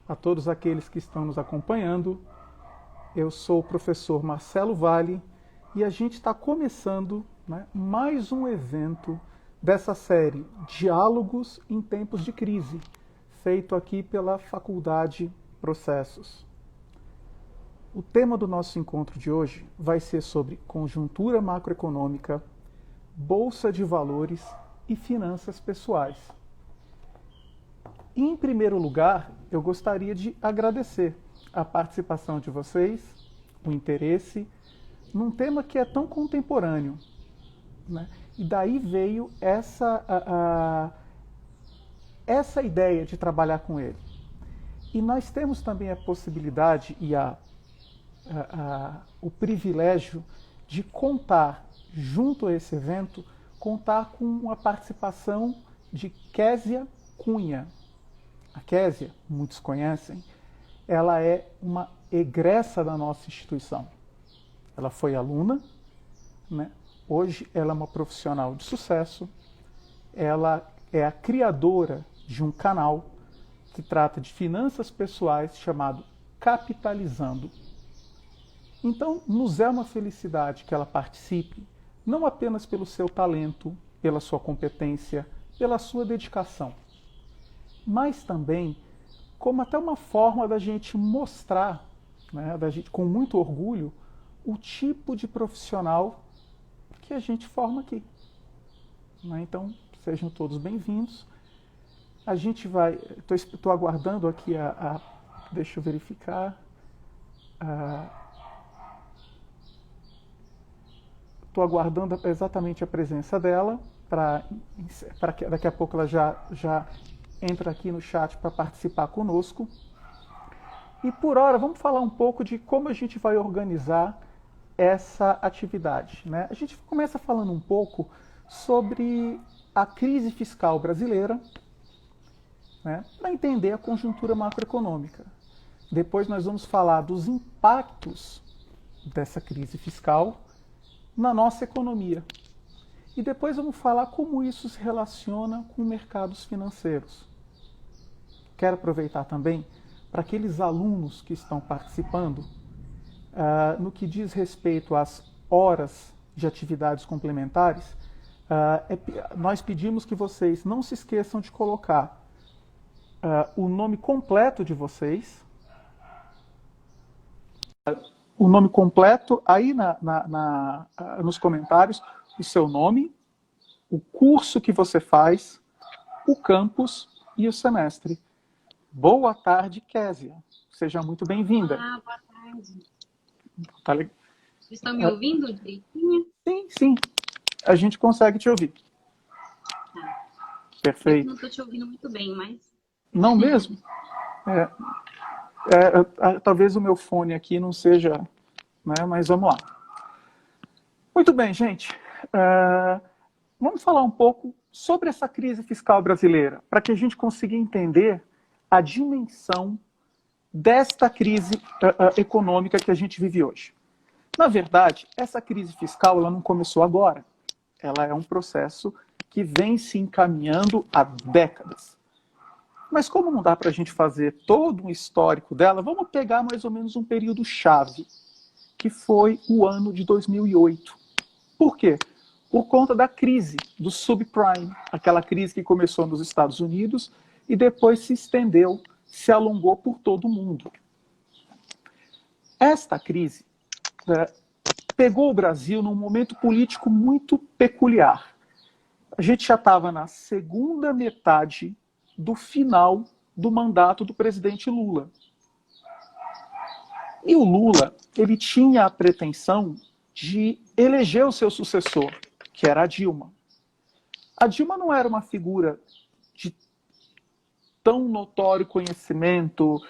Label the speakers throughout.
Speaker 1: a todos aqueles que estão nos acompanhando. Eu sou o professor Marcelo Vale e a gente está começando, mais um evento dessa série Diálogos em Tempos de Crise, feito aqui pela Faculdade Processos. O tema do nosso encontro de hoje vai ser sobre conjuntura macroeconômica, bolsa de valores e finanças pessoais. Em primeiro lugar, eu gostaria de agradecer a participação de vocês, o interesse, num tema que é tão contemporâneo, E daí veio essa ideia de trabalhar com ele. E nós temos também a possibilidade e o privilégio de contar, junto a esse evento, contar com a participação de Késia Cunha. A Késia, muitos conhecem, ela é uma egressa da nossa instituição. Ela foi aluna, Hoje ela é uma profissional de sucesso, ela é a criadora de um canal que trata de finanças pessoais chamado Capitalizando. Então, nos é uma felicidade que ela participe, não apenas pelo seu talento, pela sua competência, pela sua dedicação, mas também como até uma forma da gente mostrar, da gente, com muito orgulho, o tipo de profissional que a gente forma aqui. Então, sejam todos bem-vindos. A gente vai... Estou aguardando aqui deixa eu verificar. Estou aguardando exatamente a presença dela, para que daqui a pouco ela já entra aqui no chat para participar conosco. E por hora, vamos falar um pouco de como a gente vai organizar essa atividade. A gente começa falando um pouco sobre a crise fiscal brasileira, para entender a conjuntura macroeconômica. Depois nós vamos falar dos impactos dessa crise fiscal na nossa economia. E depois vamos falar como isso se relaciona com mercados financeiros. Quero aproveitar também para aqueles alunos que estão participando, no que diz respeito às horas de atividades complementares, nós pedimos que vocês não se esqueçam de colocar o nome completo de vocês, o nome completo aí nos comentários, o seu nome, o curso que você faz, o campus e o semestre. Boa tarde, Késia. Seja muito bem-vinda.
Speaker 2: Boa tarde.
Speaker 1: Tá legal?
Speaker 2: Vocês estão me ouvindo direitinho?
Speaker 1: Sim. A gente consegue te ouvir.
Speaker 2: Tá.
Speaker 1: Perfeito.
Speaker 2: Eu não estou te ouvindo muito bem, mas...
Speaker 1: Não mesmo? Talvez o meu fone aqui não seja... Mas vamos lá. Muito bem, gente. Vamos falar um pouco sobre essa crise fiscal brasileira, para que a gente consiga entender a dimensão desta crise econômica que a gente vive hoje. Na verdade, essa crise fiscal ela não começou agora. Ela é um processo que vem se encaminhando há décadas. Mas como não dá para a gente fazer todo um histórico dela, vamos pegar mais ou menos um período chave, que foi o ano de 2008. Por quê? Por conta da crise do subprime, aquela crise que começou nos Estados Unidos e depois se estendeu, se alongou por todo o mundo. Esta crise pegou o Brasil num momento político muito peculiar. A gente já estava na segunda metade do final do mandato do presidente Lula. E o Lula, ele tinha a pretensão de eleger o seu sucessor, que era a Dilma. A Dilma não era uma figura de tão notório conhecimento,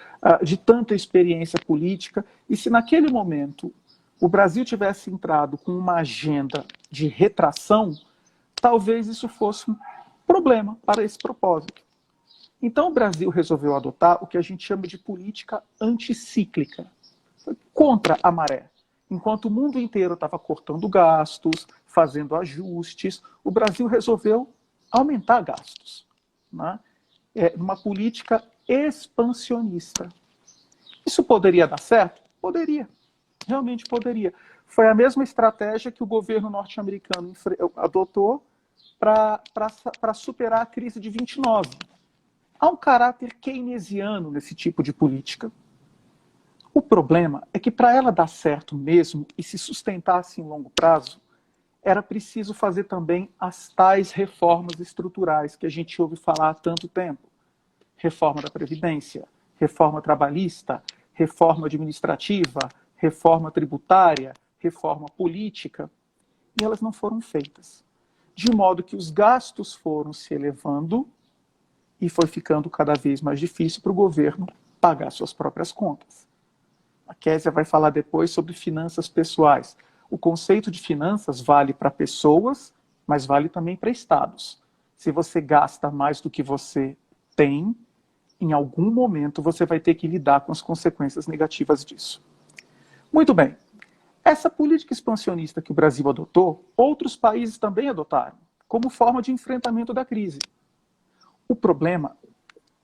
Speaker 1: de tanta experiência política, e se naquele momento o Brasil tivesse entrado com uma agenda de retração, talvez isso fosse um problema para esse propósito. Então o Brasil resolveu adotar o que a gente chama de política anticíclica, contra a maré. Enquanto o mundo inteiro estava cortando gastos, fazendo ajustes, o Brasil resolveu aumentar gastos. Uma política expansionista. Isso poderia dar certo? Poderia. Realmente poderia. Foi a mesma estratégia que o governo norte-americano adotou para superar a crise de 29. Há um caráter keynesiano nesse tipo de política. O problema é que para ela dar certo mesmo e se sustentar assim em longo prazo, era preciso fazer também as tais reformas estruturais que a gente ouve falar há tanto tempo. Reforma da Previdência, reforma trabalhista, reforma administrativa, reforma tributária, reforma política, e elas não foram feitas. De modo que os gastos foram se elevando e foi ficando cada vez mais difícil para o governo pagar suas próprias contas. A Kézia vai falar depois sobre finanças pessoais. O conceito de finanças vale para pessoas, mas vale também para estados. Se você gasta mais do que você tem, em algum momento você vai ter que lidar com as consequências negativas disso. Muito bem. Essa política expansionista que o Brasil adotou, outros países também adotaram, como forma de enfrentamento da crise. O problema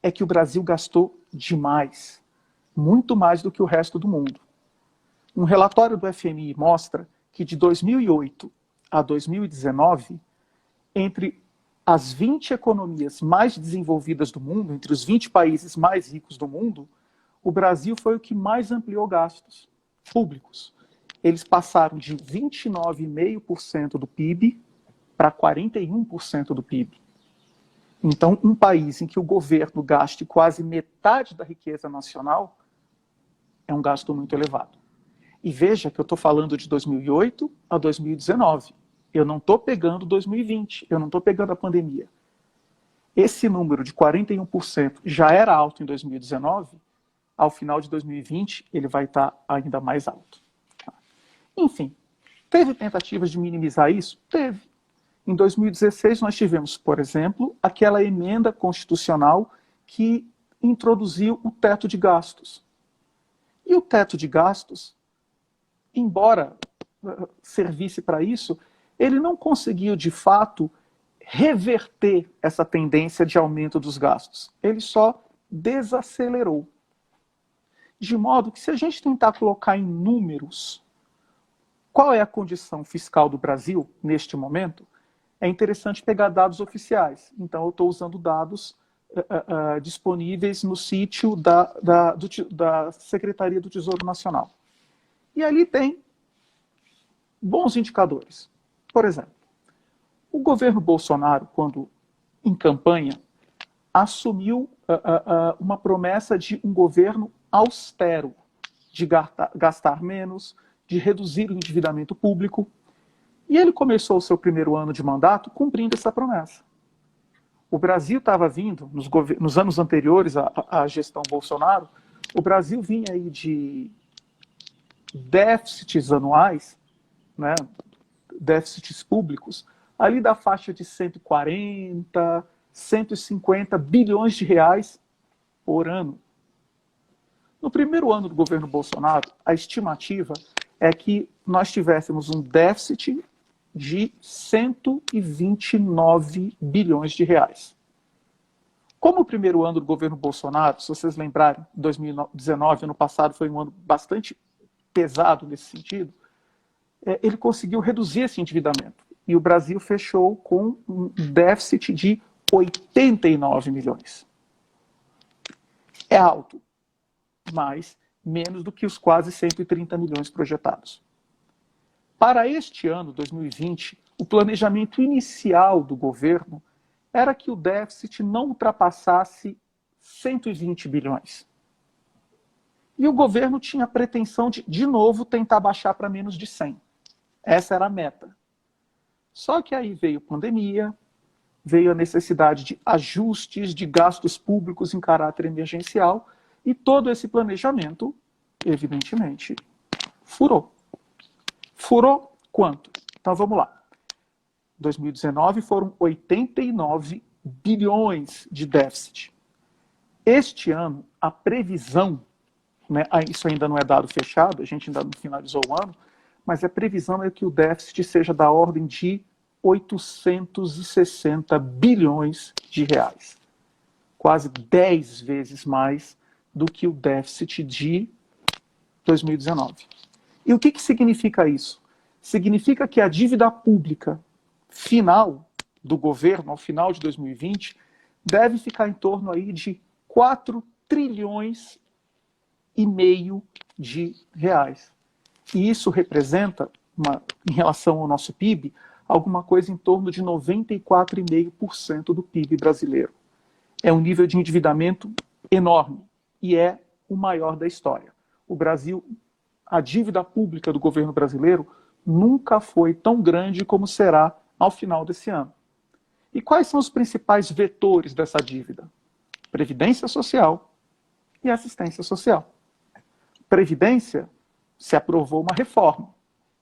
Speaker 1: é que o Brasil gastou demais, muito mais do que o resto do mundo. Um relatório do FMI mostra que de 2008 a 2019, entre as 20 economias mais desenvolvidas do mundo, entre os 20 países mais ricos do mundo, o Brasil foi o que mais ampliou gastos públicos. Eles passaram de 29,5% do PIB para 41% do PIB. Então, um país em que o governo gaste quase metade da riqueza nacional é um gasto muito elevado. E veja que eu estou falando de 2008 a 2019. Eu não estou pegando 2020, eu não estou pegando a pandemia. Esse número de 41% já era alto em 2019, ao final de 2020 ele vai estar ainda mais alto. Enfim, teve tentativas de minimizar isso? Teve. Em 2016 nós tivemos, por exemplo, aquela emenda constitucional que introduziu o teto de gastos. E o teto de gastos, embora servisse para isso, ele não conseguiu, de fato, reverter essa tendência de aumento dos gastos. Ele só desacelerou. De modo que, se a gente tentar colocar em números qual é a condição fiscal do Brasil neste momento, é interessante pegar dados oficiais. Então, eu estou usando dados disponíveis no sítio da Secretaria do Tesouro Nacional. E ali tem bons indicadores. Por exemplo, o governo Bolsonaro, quando em campanha, assumiu uma promessa de um governo austero, de gastar menos, de reduzir o endividamento público. E ele começou o seu primeiro ano de mandato cumprindo essa promessa. O Brasil estava vindo, nos anos anteriores à gestão Bolsonaro, o Brasil vinha aí de déficits anuais, né, déficits públicos, ali da faixa de 140, 150 bilhões de reais por ano. No primeiro ano do governo Bolsonaro, a estimativa é que nós tivéssemos um déficit de 129 bilhões de reais. Como o primeiro ano do governo Bolsonaro, se vocês lembrarem, 2019, ano passado, foi um ano bastante pesado nesse sentido, ele conseguiu reduzir esse endividamento. E o Brasil fechou com um déficit de 89 milhões. É alto, mas menos do que os quase 130 milhões projetados. Para este ano, 2020, o planejamento inicial do governo era que o déficit não ultrapassasse 120 bilhões. E o governo tinha a pretensão de novo, tentar baixar para menos de 100. Essa era a meta. Só que aí veio pandemia, veio a necessidade de ajustes de gastos públicos em caráter emergencial, e todo esse planejamento, evidentemente, furou. Furou quanto? Então vamos lá. 2019 foram 89 bilhões de déficit. Este ano, a previsão, né, isso ainda não é dado fechado, a gente ainda não finalizou o ano, mas a previsão é que o déficit seja da ordem de 860 bilhões de reais. quase 10 vezes mais do que o déficit de 2019. E o que significa isso? Significa que a dívida pública final do governo, ao final de 2020, deve ficar em torno aí de 4 trilhões e meio de reais. E isso representa, em relação ao nosso PIB, alguma coisa em torno de 94,5% do PIB brasileiro. É um nível de endividamento enorme e é o maior da história. O Brasil, a dívida pública do governo brasileiro nunca foi tão grande como será ao final desse ano. E quais são os principais vetores dessa dívida? Previdência social e assistência social. Previdência, se aprovou uma reforma,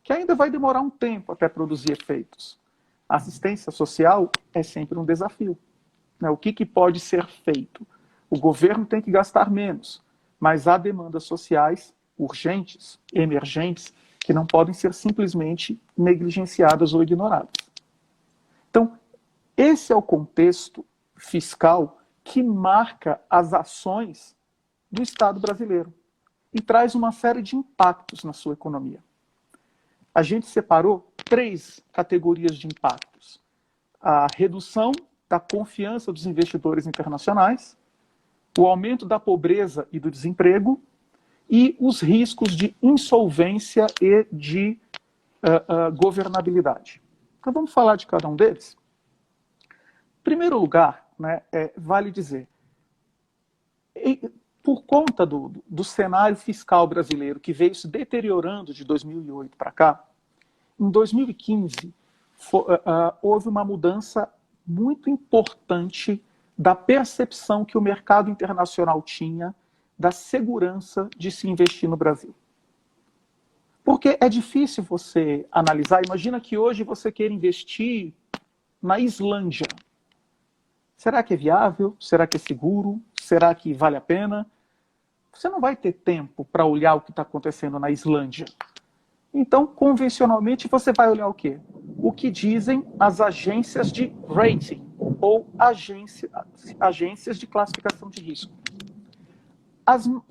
Speaker 1: que ainda vai demorar um tempo até produzir efeitos. Assistência social é sempre um desafio. O que pode ser feito? O governo tem que gastar menos, mas há demandas sociais urgentes, emergentes, que não podem ser simplesmente negligenciadas ou ignoradas. Então, esse é o contexto fiscal que marca as ações do Estado brasileiro e traz uma série de impactos na sua economia. A gente separou 3 categorias de impactos. A redução da confiança dos investidores internacionais, o aumento da pobreza e do desemprego e os riscos de insolvência e de governabilidade. Então vamos falar de cada um deles? Em primeiro lugar, vale dizer, por conta do cenário fiscal brasileiro que veio se deteriorando de 2008 para cá, em 2015 houve uma mudança muito importante da percepção que o mercado internacional tinha da segurança de se investir no Brasil. Porque é difícil você analisar. Imagina que hoje você queira investir na Islândia. Será que é viável? Será que é seguro? Será que vale a pena? Você não vai ter tempo para olhar o que está acontecendo na Islândia. Então, convencionalmente, você vai olhar o quê? O que dizem as agências de rating, ou agências de classificação de risco.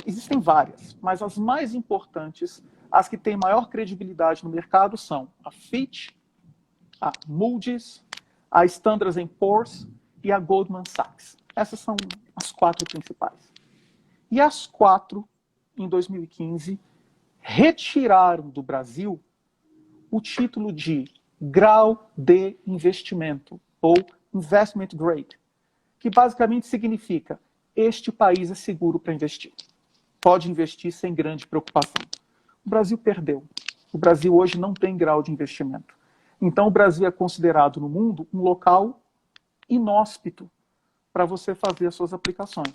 Speaker 1: Existem várias, mas as mais importantes, as que têm maior credibilidade no mercado são a Fitch, a Moody's, a Standard & Poor's e a Goldman Sachs. Essas são as 4 principais. E as 4, em 2015, retiraram do Brasil o título de grau de investimento, ou investment grade, que basicamente significa este país é seguro para investir. Pode investir sem grande preocupação. O Brasil perdeu. O Brasil hoje não tem grau de investimento. Então o Brasil é considerado no mundo um local inóspito para você fazer as suas aplicações.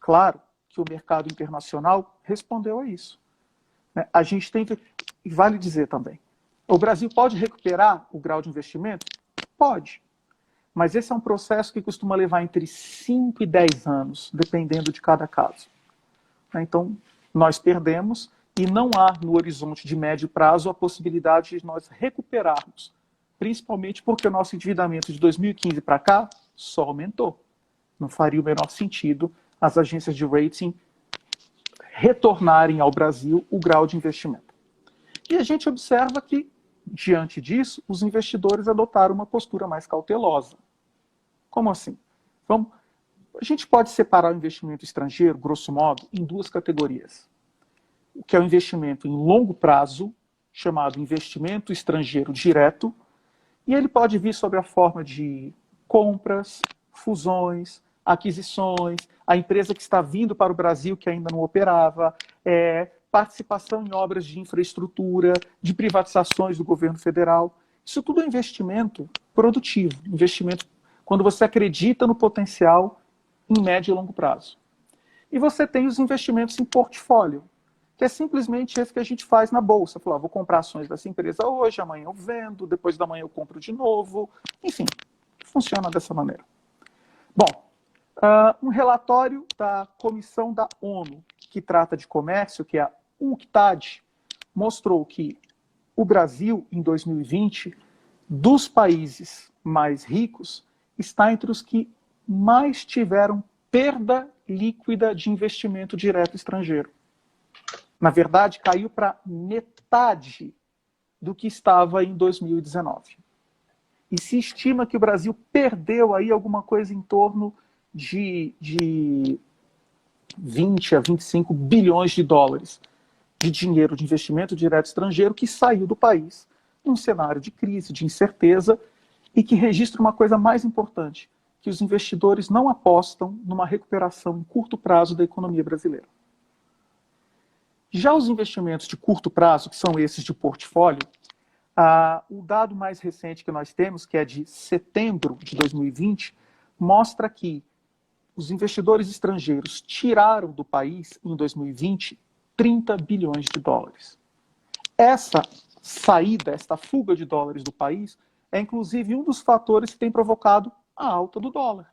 Speaker 1: Claro que o mercado internacional respondeu a isso. A gente tem que, e vale dizer também, o Brasil pode recuperar o grau de investimento? Pode. Mas esse é um processo que costuma levar entre 5 e 10 anos, dependendo de cada caso. Então, nós perdemos e não há no horizonte de médio prazo a possibilidade de nós recuperarmos, principalmente porque o nosso endividamento de 2015 para cá só aumentou. Não faria o menor sentido as agências de rating retornarem ao Brasil o grau de investimento. E a gente observa que, diante disso, os investidores adotaram uma postura mais cautelosa. Como assim? A gente pode separar o investimento estrangeiro, grosso modo, em 2 categorias. O que é o investimento em longo prazo, chamado investimento estrangeiro direto, e ele pode vir sob a forma de compras, fusões, aquisições, a empresa que está vindo para o Brasil que ainda não operava, participação em obras de infraestrutura, de privatizações do governo federal. Isso tudo é investimento produtivo, investimento quando você acredita no potencial em médio e longo prazo. E você tem os investimentos em portfólio, que é simplesmente esse que a gente faz na bolsa. Falar, vou comprar ações dessa empresa hoje, amanhã eu vendo, depois da manhã eu compro de novo. Enfim, funciona dessa maneira. Bom, um relatório da Comissão da ONU, que trata de comércio, que é a UNCTAD, mostrou que o Brasil, em 2020, dos países mais ricos, está entre os que mais tiveram perda líquida de investimento direto estrangeiro. Na verdade, caiu para metade do que estava em 2019. E se estima que o Brasil perdeu aí alguma coisa em torno de 20 a 25 bilhões de dólares de dinheiro de investimento direto estrangeiro que saiu do país num cenário de crise, de incerteza, e que registra uma coisa mais importante, que os investidores não apostam numa recuperação em curto prazo da economia brasileira. Já os investimentos de curto prazo, que são esses de portfólio, o dado mais recente que nós temos, que é de setembro de 2020, mostra que os investidores estrangeiros tiraram do país, em 2020, 30 bilhões de dólares. Essa saída, esta fuga de dólares do país, é inclusive um dos fatores que tem provocado a alta do dólar.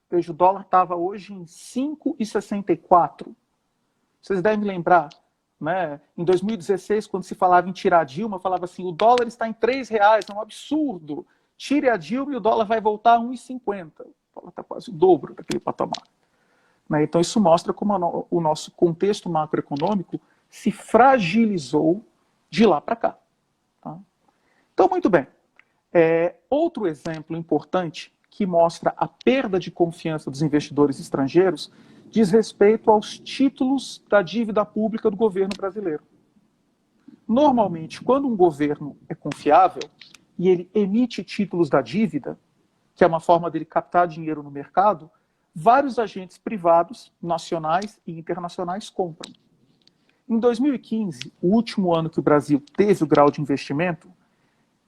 Speaker 1: Veja, o dólar estava hoje em 5,64. Vocês devem lembrar, né? Em 2016, quando se falava em tirar a Dilma, falava assim, o dólar está em R$3, é um absurdo. Tire a Dilma e o dólar vai voltar a 1,50. O dólar está quase o dobro daquele patamar. Né? Então isso mostra como o nosso contexto macroeconômico se fragilizou de lá para cá. Tá? Então, muito bem. Outro exemplo importante que mostra a perda de confiança dos investidores estrangeiros diz respeito aos títulos da dívida pública do governo brasileiro. Normalmente, quando um governo é confiável e ele emite títulos da dívida, que é uma forma dele captar dinheiro no mercado, vários agentes privados, nacionais e internacionais, compram. Em 2015, o último ano que o Brasil teve o grau de investimento,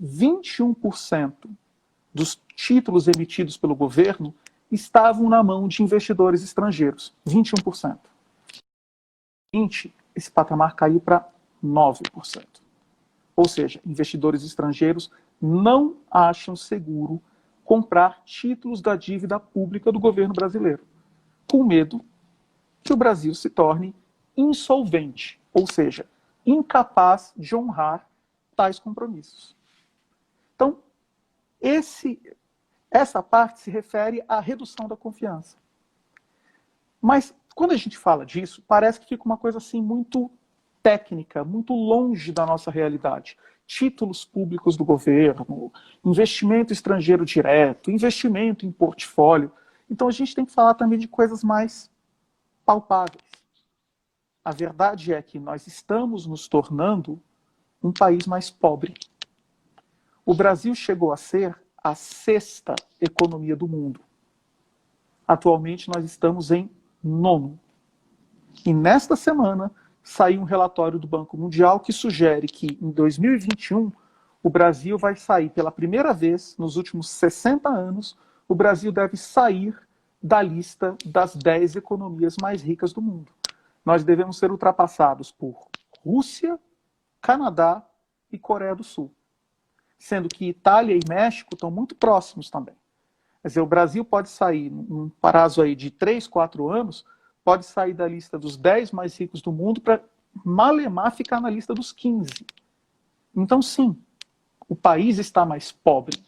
Speaker 1: 21% dos títulos emitidos pelo governo estavam na mão de investidores estrangeiros. 21%. Esse patamar caiu para 9%. Ou seja, investidores estrangeiros não acham seguro comprar títulos da dívida pública do governo brasileiro, com medo que o Brasil se torne insolvente, ou seja, incapaz de honrar tais compromissos. Então, essa parte se refere à redução da confiança. Mas, quando a gente fala disso, parece que fica uma coisa assim muito técnica, muito longe da nossa realidade. Títulos públicos do governo, investimento estrangeiro direto, investimento em portfólio. Então, a gente tem que falar também de coisas mais palpáveis. A verdade é que nós estamos nos tornando um país mais pobre. O Brasil chegou a ser a 6ª economia do mundo. Atualmente nós estamos em 9º. E nesta semana saiu um relatório do Banco Mundial que sugere que em 2021 o Brasil vai sair pela primeira vez nos últimos 60 anos, o Brasil deve sair da lista das 10 economias mais ricas do mundo. Nós devemos ser ultrapassados por Rússia, Canadá e Coreia do Sul. Sendo que Itália e México estão muito próximos também. Quer dizer, o Brasil pode sair, num prazo aí de 3, 4 anos, pode sair da lista dos 10 mais ricos do mundo para malemar ficar na lista dos 15. Então, sim, o país está mais pobre,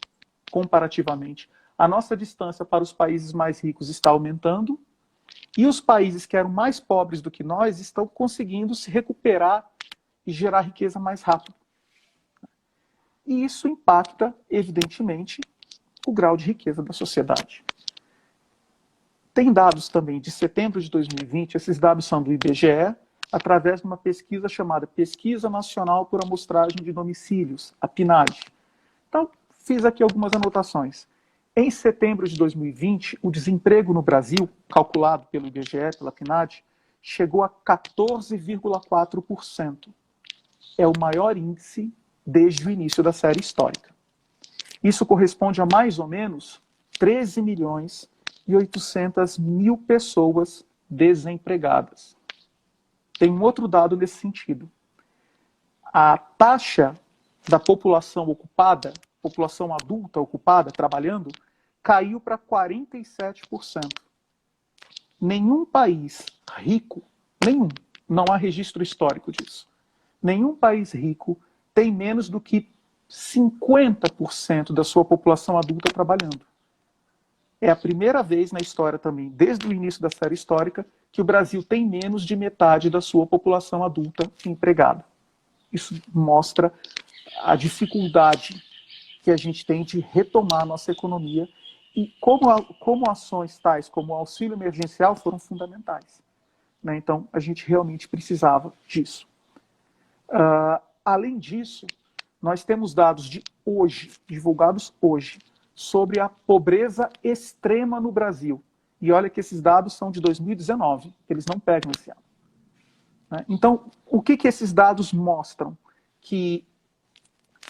Speaker 1: comparativamente. A nossa distância para os países mais ricos está aumentando e os países que eram mais pobres do que nós estão conseguindo se recuperar e gerar riqueza mais rápido. E isso impacta, evidentemente, o grau de riqueza da sociedade. Tem dados também de setembro de 2020, esses dados são do IBGE, através de uma pesquisa chamada Pesquisa Nacional por Amostragem de Domicílios, a PNAD. Então, fiz aqui algumas anotações. Em setembro de 2020, o desemprego no Brasil, calculado pelo IBGE, pela PNAD, chegou a 14,4%. É o maior índice desde o início da série histórica. Isso corresponde a mais ou menos 13 milhões e 800 mil pessoas desempregadas. Tem um outro dado nesse sentido. A taxa da população ocupada, população adulta ocupada, trabalhando, caiu para 47%. Nenhum país rico, nenhum, não há registro histórico disso, nenhum país rico tem menos do que 50% da sua população adulta trabalhando. É a primeira vez na história também, desde o início da série histórica, que o Brasil tem menos de metade da sua população adulta empregada. Isso mostra a dificuldade que a gente tem de retomar a nossa economia e como ações tais como o auxílio emergencial foram fundamentais. Né? Então, a gente realmente precisava disso. Além disso, nós temos dados de hoje, divulgados hoje, sobre a pobreza extrema no Brasil. E olha que esses dados são de 2019, eles não pegam esse ano. Né? Então, o que esses dados mostram? Que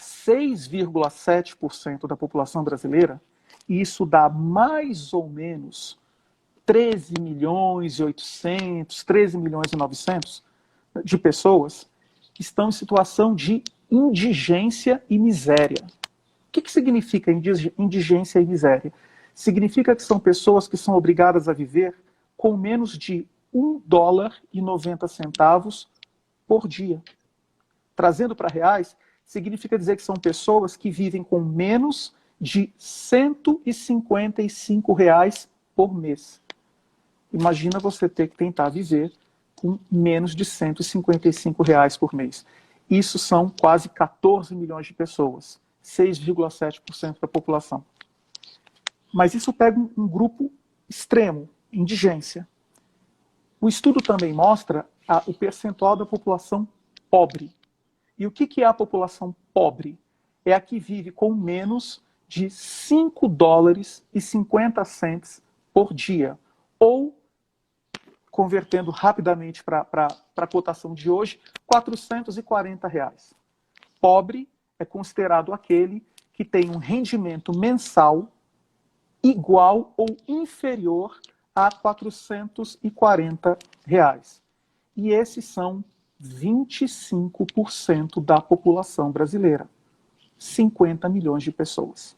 Speaker 1: 6,7% da população brasileira, e isso dá mais ou menos 13 milhões e 800, 13 milhões e 900 de pessoas, estão em situação de indigência e miséria. O que significa indigência e miséria? Significa que são pessoas que são obrigadas a viver com menos de US$ 1,90 por dia. Trazendo para reais, significa dizer que são pessoas que vivem com menos de R$ 155 por mês. Imagina você ter que tentar viver com menos de R$ 155 por mês. Isso são quase 14 milhões de pessoas, 6,7% da população. Mas isso pega um grupo extremo, indigência. O estudo também mostra o percentual da população pobre. E o que é a população pobre? É a que vive com menos de US$ 5,50 por dia. Ou, convertendo rapidamente para a cotação de hoje, R$ 440. Pobre é considerado aquele que tem um rendimento mensal igual ou inferior a R$ 440. E esses são 25% da população brasileira. 50 milhões de pessoas.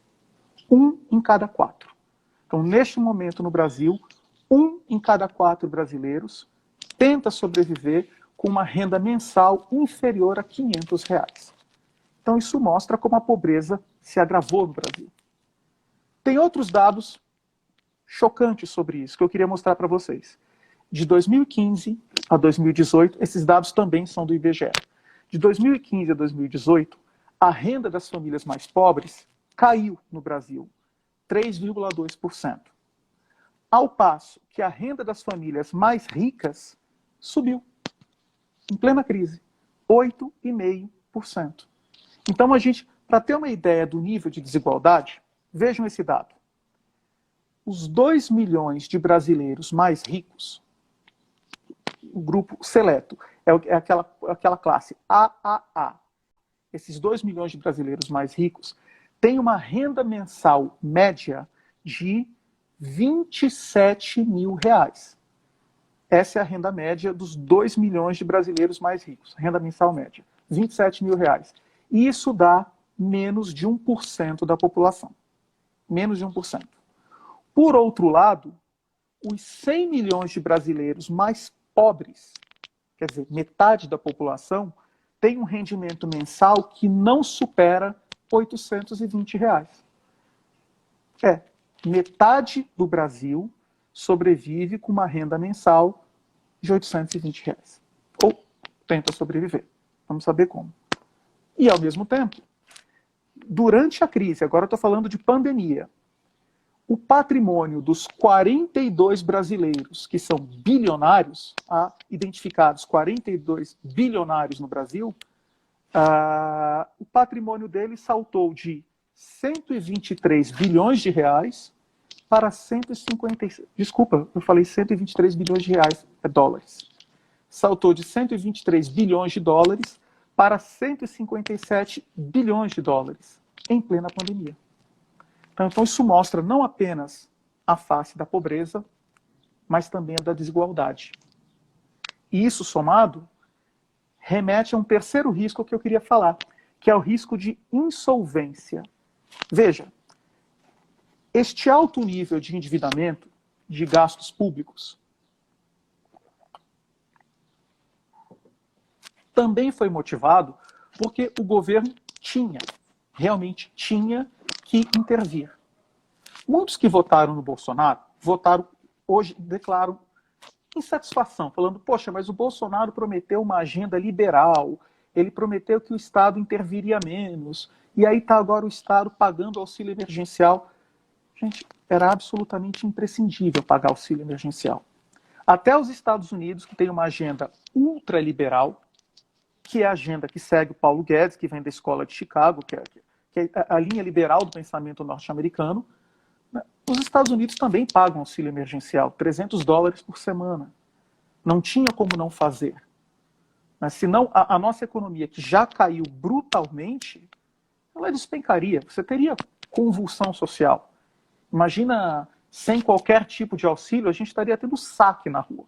Speaker 1: 1 em cada 4. Então, neste momento no Brasil, 1 em cada 4 brasileiros tenta sobreviver com uma renda mensal inferior a R$ 500. Então, isso mostra como a pobreza se agravou no Brasil. Tem outros dados chocantes sobre isso que eu queria mostrar para vocês. De 2015 a 2018, esses dados também são do IBGE. De 2015 a 2018, a renda das famílias mais pobres caiu no Brasil, 3,2%. Ao passo que a renda das famílias mais ricas subiu, em plena crise, 8,5%. Então, para ter uma ideia do nível de desigualdade, vejam esse dado. Os 2 milhões de brasileiros mais ricos, o grupo seleto, é aquela classe AAA. Esses 2 milhões de brasileiros mais ricos têm uma renda mensal média de R$ 27 mil. Essa é a renda média dos 2 milhões de brasileiros mais ricos. Renda mensal média, R$ 27 mil. E isso dá menos de 1% da população. Menos de 1%. Por outro lado, os 100 milhões de brasileiros mais pobres, quer dizer, metade da população, tem um rendimento mensal que não supera R$ 820. Metade do Brasil sobrevive com uma renda mensal de R$ 820. Ou tenta sobreviver. Vamos saber como. E, ao mesmo tempo, durante a crise, agora eu estou falando de pandemia, o patrimônio dos 42 brasileiros que são bilionários, identificados 42 bilionários no Brasil, o patrimônio deles saltou de 123 bilhões de reais para 150... Desculpa, eu falei 123 bilhões de reais, dólares. Saltou de 123 bilhões de dólares para 157 bilhões de dólares em plena pandemia. Então, isso mostra não apenas a face da pobreza, mas também a da desigualdade. E isso, somado, remete a um terceiro risco que eu queria falar, que é o risco de insolvência. Veja, este alto nível de endividamento, de gastos públicos, também foi motivado porque o governo realmente tinha que intervir. Muitos que votaram no Bolsonaro, votaram hoje, declaram insatisfação, falando, poxa, mas o Bolsonaro prometeu uma agenda liberal, ele prometeu que o Estado interviria menos, e aí está agora o Estado pagando auxílio emergencial. Gente, era absolutamente imprescindível pagar auxílio emergencial. Até os Estados Unidos, que tem uma agenda ultraliberal, que é a agenda que segue o Paulo Guedes, que vem da escola de Chicago, que é a linha liberal do pensamento norte-americano, né? Os Estados Unidos também pagam auxílio emergencial, $300 por semana. Não tinha como não fazer. Mas senão a nossa economia, que já caiu brutalmente, ela despencaria. Você teria convulsão social. Imagina, sem qualquer tipo de auxílio, a gente estaria tendo saque na rua.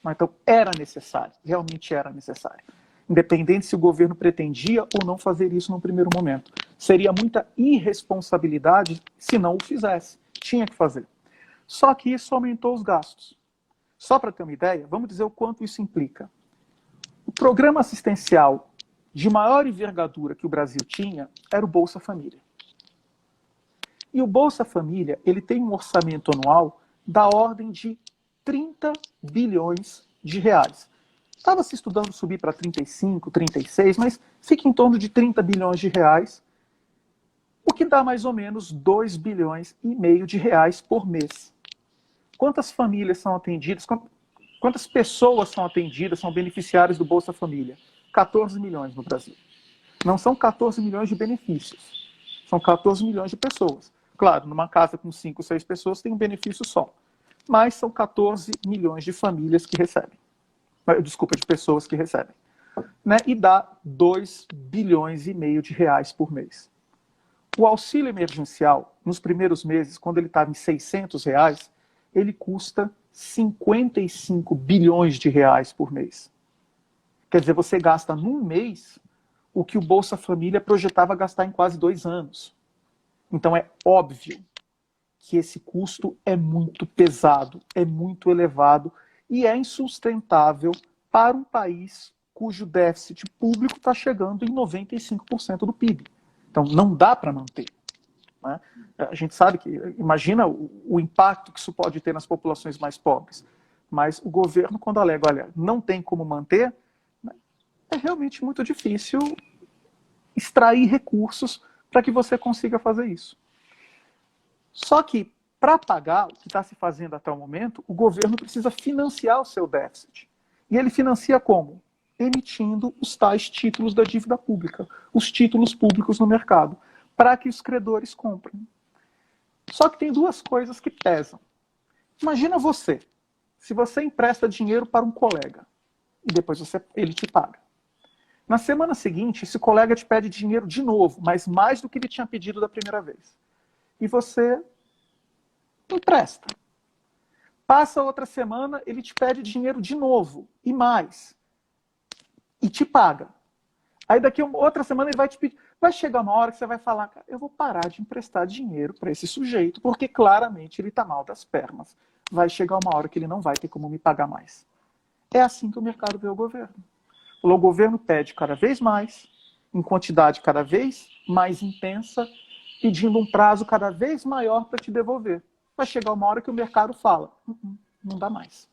Speaker 1: Então, era necessário, realmente era necessário. Independente se o governo pretendia ou não fazer isso num primeiro momento. Seria muita irresponsabilidade se não o fizesse. Tinha que fazer. Só que isso aumentou os gastos. Só para ter uma ideia, vamos dizer o quanto isso implica. O programa assistencial de maior envergadura que o Brasil tinha era o Bolsa Família. E o Bolsa Família, ele tem um orçamento anual da ordem de 30 bilhões de reais. Estava se estudando subir para 35, 36, mas fica em torno de 30 bilhões de reais, o que dá mais ou menos 2 bilhões e meio de reais por mês. Quantas famílias são atendidas, quantas pessoas são atendidas, são beneficiárias do Bolsa Família? 14 milhões no Brasil. Não são 14 milhões de benefícios, são 14 milhões de pessoas. Claro, numa casa com 5, 6 pessoas tem um benefício só, mas são 14 milhões de famílias que recebem. Desculpa, de pessoas que recebem. Né? E dá 2 bilhões e meio de reais por mês. O auxílio emergencial, nos primeiros meses, quando ele estava em R$ 600, ele custa 55 bilhões de reais por mês. Quer dizer, você gasta num mês o que o Bolsa Família projetava gastar em quase 2 anos. Então é óbvio que esse custo é muito pesado, é muito elevado e é insustentável para um país cujo déficit público está chegando em 95% do PIB. Então não dá para manter. Né? A gente sabe que, imagina o impacto que isso pode ter nas populações mais pobres. Mas o governo, quando alega, olha, não tem como manter, é realmente muito difícil extrair recursos para que você consiga fazer isso. Só que, para pagar o que está se fazendo até o momento, o governo precisa financiar o seu déficit. E ele financia como? Emitindo os tais títulos da dívida pública, os títulos públicos no mercado, para que os credores comprem. Só que tem duas coisas que pesam. Imagina você, se você empresta dinheiro para um colega, e depois ele te paga. Na semana seguinte, esse colega te pede dinheiro de novo, mas mais do que ele tinha pedido da primeira vez. E você empresta. Passa outra semana, ele te pede dinheiro de novo, e mais. E te paga. Aí daqui outra semana ele vai te pedir. Vai chegar uma hora que você vai falar, cara, eu vou parar de emprestar dinheiro para esse sujeito, porque claramente ele está mal das pernas. Vai chegar uma hora que ele não vai ter como me pagar mais. É assim que o mercado vê o governo. O governo pede cada vez mais, em quantidade cada vez mais intensa, pedindo um prazo cada vez maior para te devolver. Vai chegar uma hora que o mercado fala, não dá mais.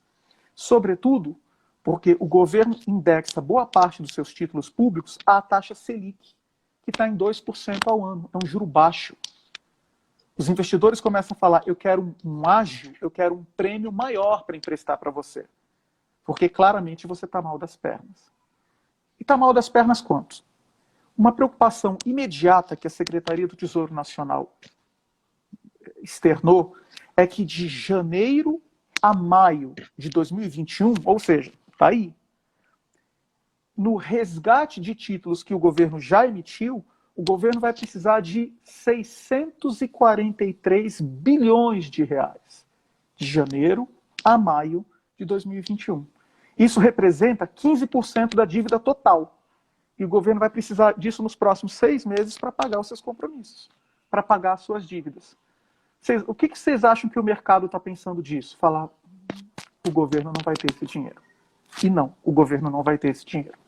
Speaker 1: Sobretudo, porque o governo indexa boa parte dos seus títulos públicos à taxa Selic, que está em 2% ao ano. É um juro baixo. Os investidores começam a falar, eu quero um ágio, eu quero um prêmio maior para emprestar para você. Porque claramente você está mal das pernas. E está mal das pernas quantos? Uma preocupação imediata que a Secretaria do Tesouro Nacional externou é que de janeiro a maio de 2021, ou seja, está aí, no resgate de títulos que o governo já emitiu, o governo vai precisar de 643 bilhões de reais, de janeiro a maio de 2021. Isso representa 15% da dívida total. E o governo vai precisar disso nos próximos 6 meses para pagar os seus compromissos, para pagar as suas dívidas. O que vocês acham que o mercado está pensando disso? Falar, o governo não vai ter esse dinheiro. E não, o governo não vai ter esse dinheiro.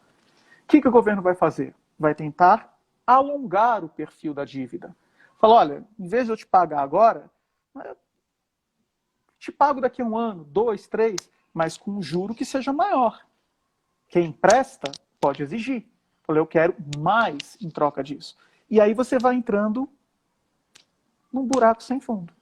Speaker 1: O que o governo vai fazer? Vai tentar alongar o perfil da dívida. Fala, olha, em vez de eu te pagar agora, Te pago daqui a 1 ano, 2, 3, mas com um juro que seja maior. Quem empresta pode exigir. Eu quero mais em troca disso. E aí você vai entrando num buraco sem fundo.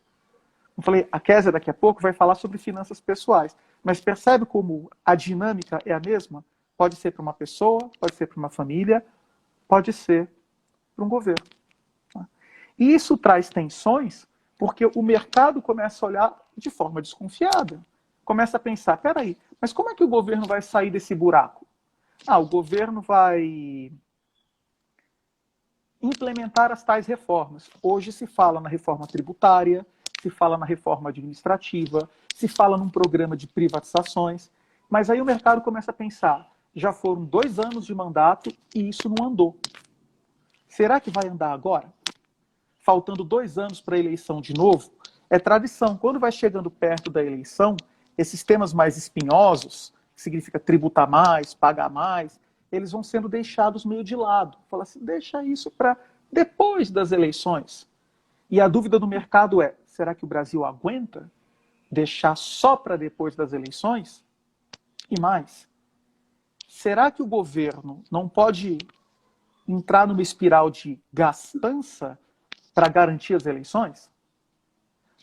Speaker 1: Eu falei, a Kézia daqui a pouco vai falar sobre finanças pessoais. Mas percebe como a dinâmica é a mesma? Pode ser para uma pessoa, pode ser para uma família, pode ser para um governo. E isso traz tensões porque o mercado começa a olhar de forma desconfiada. Começa a pensar, peraí, mas como é que o governo vai sair desse buraco? O governo vai implementar as tais reformas. Hoje se fala na reforma tributária, se fala na reforma administrativa, se fala num programa de privatizações, mas aí o mercado começa a pensar, já foram 2 anos de mandato e isso não andou. Será que vai andar agora? Faltando 2 anos para a eleição de novo, é tradição. Quando vai chegando perto da eleição, esses temas mais espinhosos, que significa tributar mais, pagar mais, eles vão sendo deixados meio de lado. Fala assim, deixa isso para depois das eleições. E a dúvida do mercado é, será que o Brasil aguenta deixar só para depois das eleições? E mais, será que o governo não pode entrar numa espiral de gastança para garantir as eleições?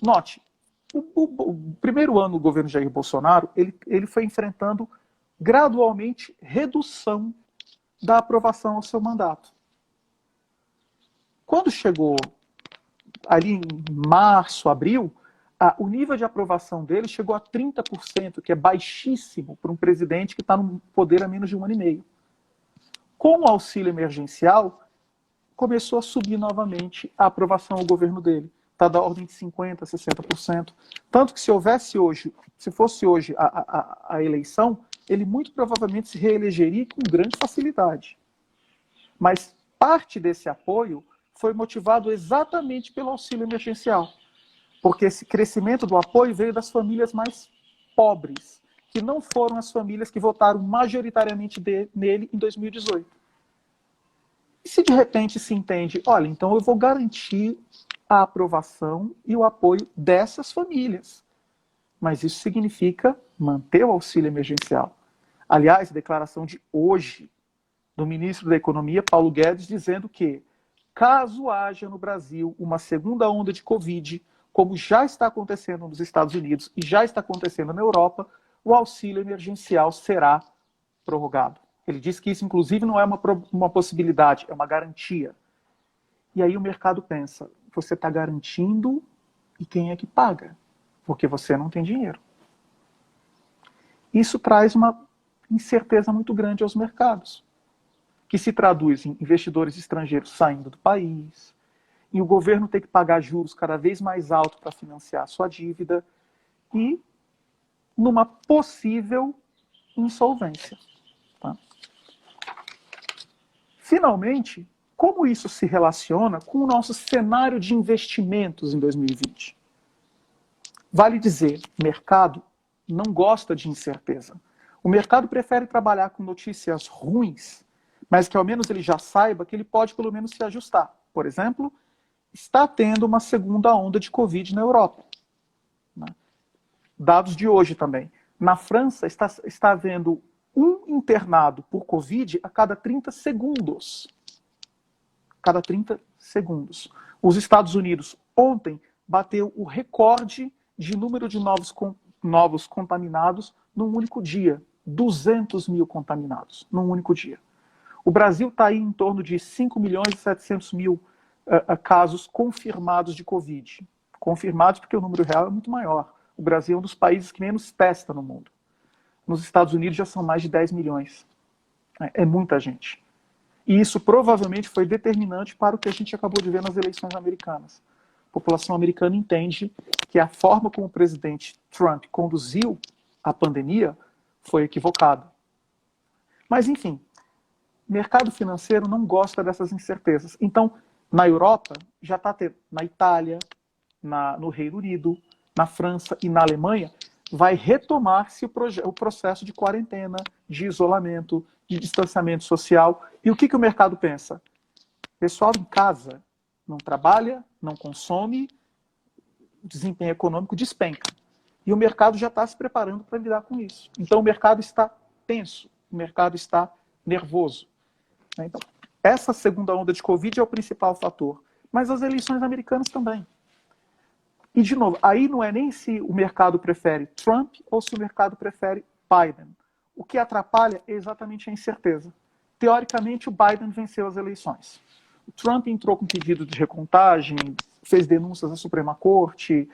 Speaker 1: Note, o primeiro ano do governo Jair Bolsonaro, ele foi enfrentando gradualmente redução da aprovação ao seu mandato. Quando chegou ali em março, abril, o nível de aprovação dele chegou a 30%, que é baixíssimo para um presidente que está no poder há menos de 1 ano e meio. Com o auxílio emergencial, começou a subir novamente a aprovação ao governo dele. Está da ordem de 50%, 60%. Tanto que se fosse hoje a eleição, ele muito provavelmente se reelegeria com grande facilidade. Mas parte desse apoio foi motivado exatamente pelo auxílio emergencial. Porque esse crescimento do apoio veio das famílias mais pobres, que não foram as famílias que votaram majoritariamente nele em 2018. E se de repente se entende, olha, então eu vou garantir a aprovação e o apoio dessas famílias. Mas isso significa manter o auxílio emergencial. Aliás, a declaração de hoje do ministro da Economia, Paulo Guedes, dizendo que, caso haja no Brasil uma segunda onda de Covid, como já está acontecendo nos Estados Unidos e já está acontecendo na Europa, o auxílio emergencial será prorrogado. Ele diz que isso, inclusive, não é uma possibilidade, é uma garantia. E aí o mercado pensa, você está garantindo e quem é que paga? Porque você não tem dinheiro. Isso traz uma incerteza muito grande aos mercados, que se traduz em investidores estrangeiros saindo do país, e o governo ter que pagar juros cada vez mais altos para financiar a sua dívida, e numa possível insolvência. Tá? Finalmente, como isso se relaciona com o nosso cenário de investimentos em 2020? Vale dizer, o mercado não gosta de incerteza. O mercado prefere trabalhar com notícias ruins, mas que ao menos ele já saiba que ele pode pelo menos se ajustar. Por exemplo, está tendo uma segunda onda de Covid na Europa. Dados de hoje também. Na França está havendo um internado por Covid a cada 30 segundos. Cada 30 segundos. Os Estados Unidos ontem bateu o recorde de número de novos contaminados num único dia. 200 mil contaminados num único dia. O Brasil está aí em torno de 5 milhões e 700 mil casos confirmados de Covid. Confirmados porque o número real é muito maior. O Brasil é um dos países que menos testa no mundo. Nos Estados Unidos já são mais de 10 milhões. É muita gente. E isso provavelmente foi determinante para o que a gente acabou de ver nas eleições americanas. A população americana entende que a forma como o presidente Trump conduziu a pandemia foi equivocada. Mas, enfim, o mercado financeiro não gosta dessas incertezas. Então, na Europa, já está tendo, na Itália, no Reino Unido, na França e na Alemanha, vai retomar-se o processo de quarentena, de isolamento, de distanciamento social. E o que o mercado pensa? Pessoal em casa não trabalha, não consome, desempenho econômico despenca. E o mercado já está se preparando para lidar com isso. Então o mercado está tenso, o mercado está nervoso. Então, essa segunda onda de Covid é o principal fator. Mas as eleições americanas também. E, de novo, aí não é nem se o mercado prefere Trump ou se o mercado prefere Biden. O que atrapalha é exatamente a incerteza. Teoricamente, o Biden venceu as eleições. O Trump entrou com pedido de recontagem, fez denúncias à Suprema Corte.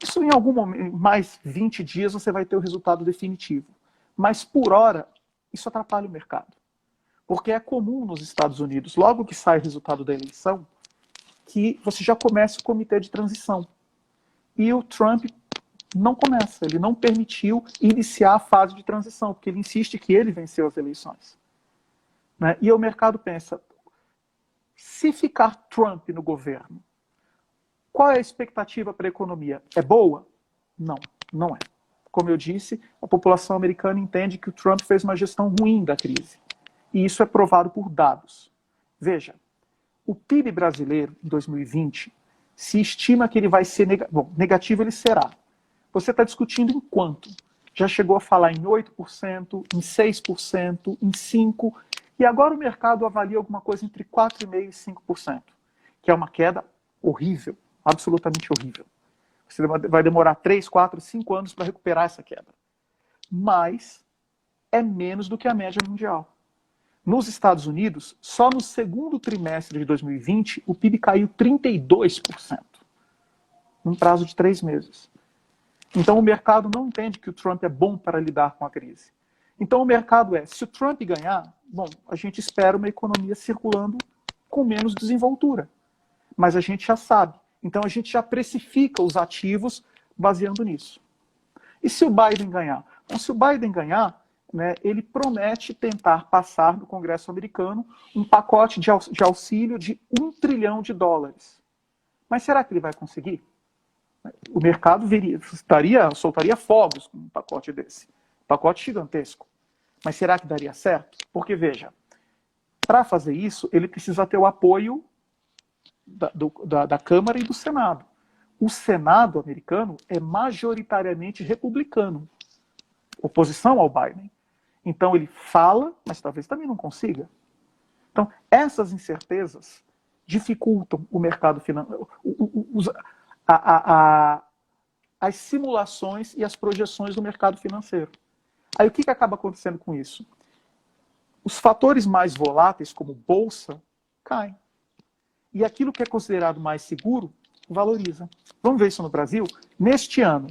Speaker 1: Isso, em algum momento, mais 20 dias, você vai ter o resultado definitivo. Mas, por hora, isso atrapalha o mercado. Porque é comum nos Estados Unidos, logo que sai o resultado da eleição, que você já começa o comitê de transição. E o Trump não começa, ele não permitiu iniciar a fase de transição, porque ele insiste que ele venceu as eleições. Né? E o mercado pensa, se ficar Trump no governo, qual é a expectativa para a economia? É boa? Não, não é. Como eu disse, a população americana entende que o Trump fez uma gestão ruim da crise. E isso é provado por dados. Veja, o PIB brasileiro, em 2020, se estima que ele vai ser negativo, ele será. Você está discutindo em quanto? Já chegou a falar em 8%, em 6%, em 5%, e agora o mercado avalia alguma coisa entre 4,5% e 5%, que é uma queda horrível, absolutamente horrível. Você vai demorar 3, 4, 5 anos para recuperar essa queda. Mas é menos do que a média mundial. Nos Estados Unidos, só no segundo trimestre de 2020, o PIB caiu 32%, num prazo de 3 meses. Então o mercado não entende que o Trump é bom para lidar com a crise. Então o mercado se o Trump ganhar, bom, a gente espera uma economia circulando com menos desenvoltura. Mas a gente já sabe. Então a gente já precifica os ativos baseando nisso. E se o Biden ganhar? Bom, se o Biden ganhar, né, ele promete tentar passar no Congresso americano um pacote de auxílio de $1 trilhão. Mas será que ele vai conseguir? O mercado soltaria fogos com um pacote desse. Pacote gigantesco. Mas será que daria certo? Porque, veja, para fazer isso, ele precisa ter o apoio da Câmara e do Senado. O Senado americano é majoritariamente republicano. Oposição ao Biden. Então ele fala, mas talvez também não consiga. Então, essas incertezas dificultam o mercado financeiro, as simulações e as projeções do mercado financeiro. Aí o que acaba acontecendo com isso? Os fatores mais voláteis, como bolsa, caem. E aquilo que é considerado mais seguro, valoriza. Vamos ver isso no Brasil? Neste ano,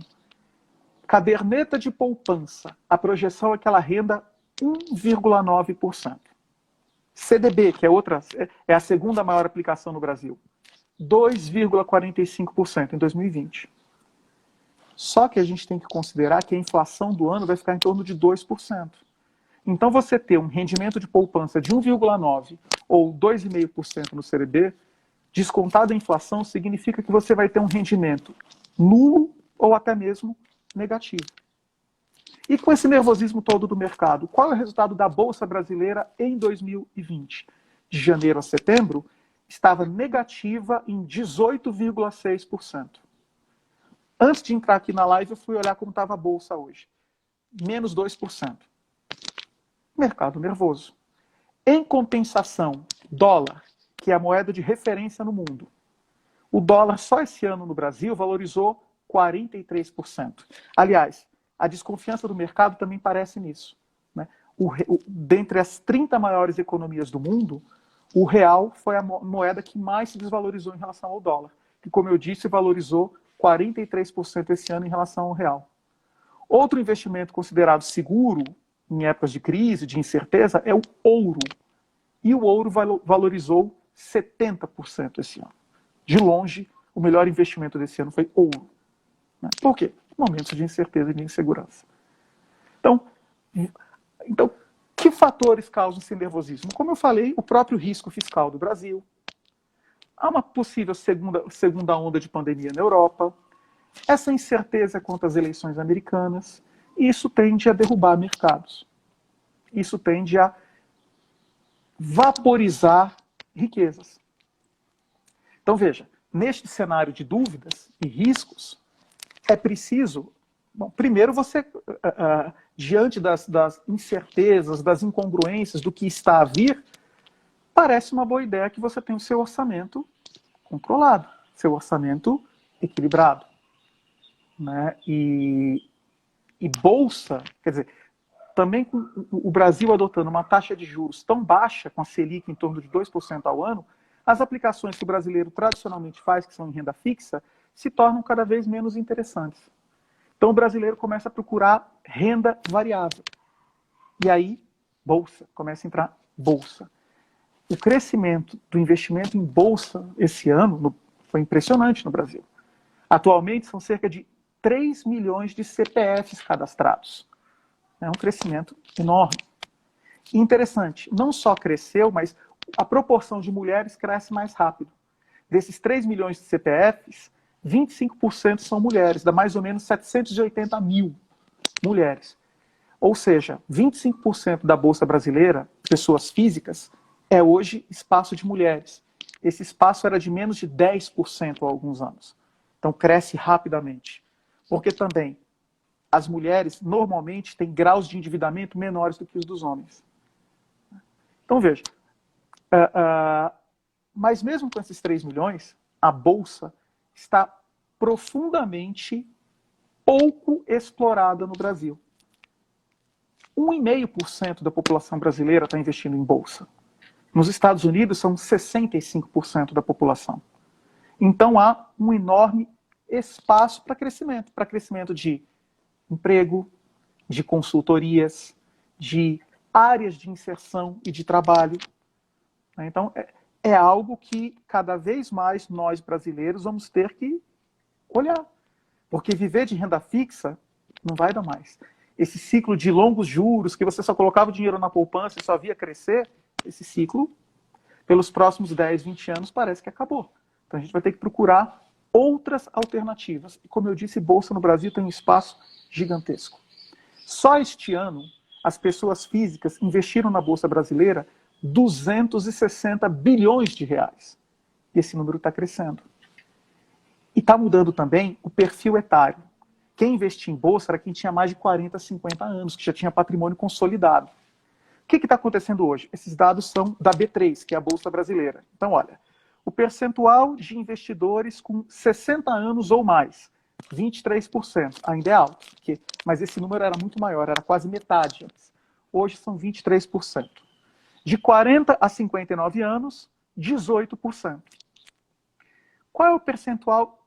Speaker 1: caderneta de poupança, a projeção é que ela renda 1,9%. CDB, que é a segunda maior aplicação no Brasil, 2,45% em 2020. Só que a gente tem que considerar que a inflação do ano vai ficar em torno de 2%. Então você ter um rendimento de poupança de 1,9% ou 2,5% no CDB, descontado a inflação, significa que você vai ter um rendimento nulo ou até mesmo negativo. E com esse nervosismo todo do mercado, qual é o resultado da Bolsa Brasileira em 2020? De janeiro a setembro, estava negativa em 18,6%. Antes de entrar aqui na live, eu fui olhar como estava a Bolsa hoje. Menos 2%. Mercado nervoso. Em compensação, dólar, que é a moeda de referência no mundo. O dólar só esse ano no Brasil valorizou 43%. Aliás, a desconfiança do mercado também parece nisso. Né? Dentre as 30 maiores economias do mundo, o real foi a moeda que mais se desvalorizou em relação ao dólar, que, como eu disse, valorizou 43% esse ano em relação ao real. Outro investimento considerado seguro em épocas de crise, de incerteza, é o ouro. E o ouro valorizou 70% esse ano. De longe, o melhor investimento desse ano foi ouro. Né? Por quê? Momentos de incerteza e de insegurança. Então, que fatores causam esse nervosismo? Como eu falei, o próprio risco fiscal do Brasil. Há uma possível segunda onda de pandemia na Europa. Essa incerteza quanto às eleições americanas. Isso tende a derrubar mercados. Isso tende a vaporizar riquezas. Então, veja, neste cenário de dúvidas e riscos, é preciso, bom, primeiro você, diante das incertezas, das incongruências do que está a vir, parece uma boa ideia que você tenha o seu orçamento controlado, seu orçamento equilibrado, né? E bolsa, quer dizer, também com o Brasil adotando uma taxa de juros tão baixa, com a Selic em torno de 2% ao ano, as aplicações que o brasileiro tradicionalmente faz, que são em renda fixa, se tornam cada vez menos interessantes. Então o brasileiro começa a procurar renda variável. E aí, bolsa, começa a entrar bolsa. O crescimento do investimento em bolsa esse ano foi impressionante no Brasil. Atualmente são cerca de 3 milhões de CPFs cadastrados. É um crescimento enorme. E interessante, não só cresceu, mas a proporção de mulheres cresce mais rápido. Desses 3 milhões de CPFs, 25% são mulheres, dá mais ou menos 780 mil mulheres. Ou seja, 25% da Bolsa Brasileira, pessoas físicas, é hoje espaço de mulheres. Esse espaço era de menos de 10% há alguns anos. Então cresce rapidamente. Porque também as mulheres normalmente têm graus de endividamento menores do que os dos homens. Então veja, mas mesmo com esses 3 milhões, a Bolsa está profundamente pouco explorada no Brasil. 1,5% da população brasileira está investindo em Bolsa. Nos Estados Unidos são 65% da população. Então há um enorme espaço para crescimento de emprego, de consultorias, de áreas de inserção e de trabalho. Então, é algo que cada vez mais nós brasileiros vamos ter que olhar. Porque viver de renda fixa não vai dar mais. Esse ciclo de longos juros, que você só colocava o dinheiro na poupança e só via crescer, esse ciclo, pelos próximos 10, 20 anos, parece que acabou. Então a gente vai ter que procurar outras alternativas. E como eu disse, Bolsa no Brasil tem um espaço gigantesco. Só este ano, as pessoas físicas investiram na Bolsa Brasileira 260 bilhões de reais. E esse número está crescendo. E está mudando também o perfil etário. Quem investia em Bolsa era quem tinha mais de 40, 50 anos, que já tinha patrimônio consolidado. O que está acontecendo hoje? Esses dados são da B3, que é a Bolsa Brasileira. Então, olha, o percentual de investidores com 60 anos ou mais, 23%, ainda é alto, mas esse número era muito maior, era quase metade antes. Hoje são 23%. De 40 a 59 anos, 18%. Qual é o percentual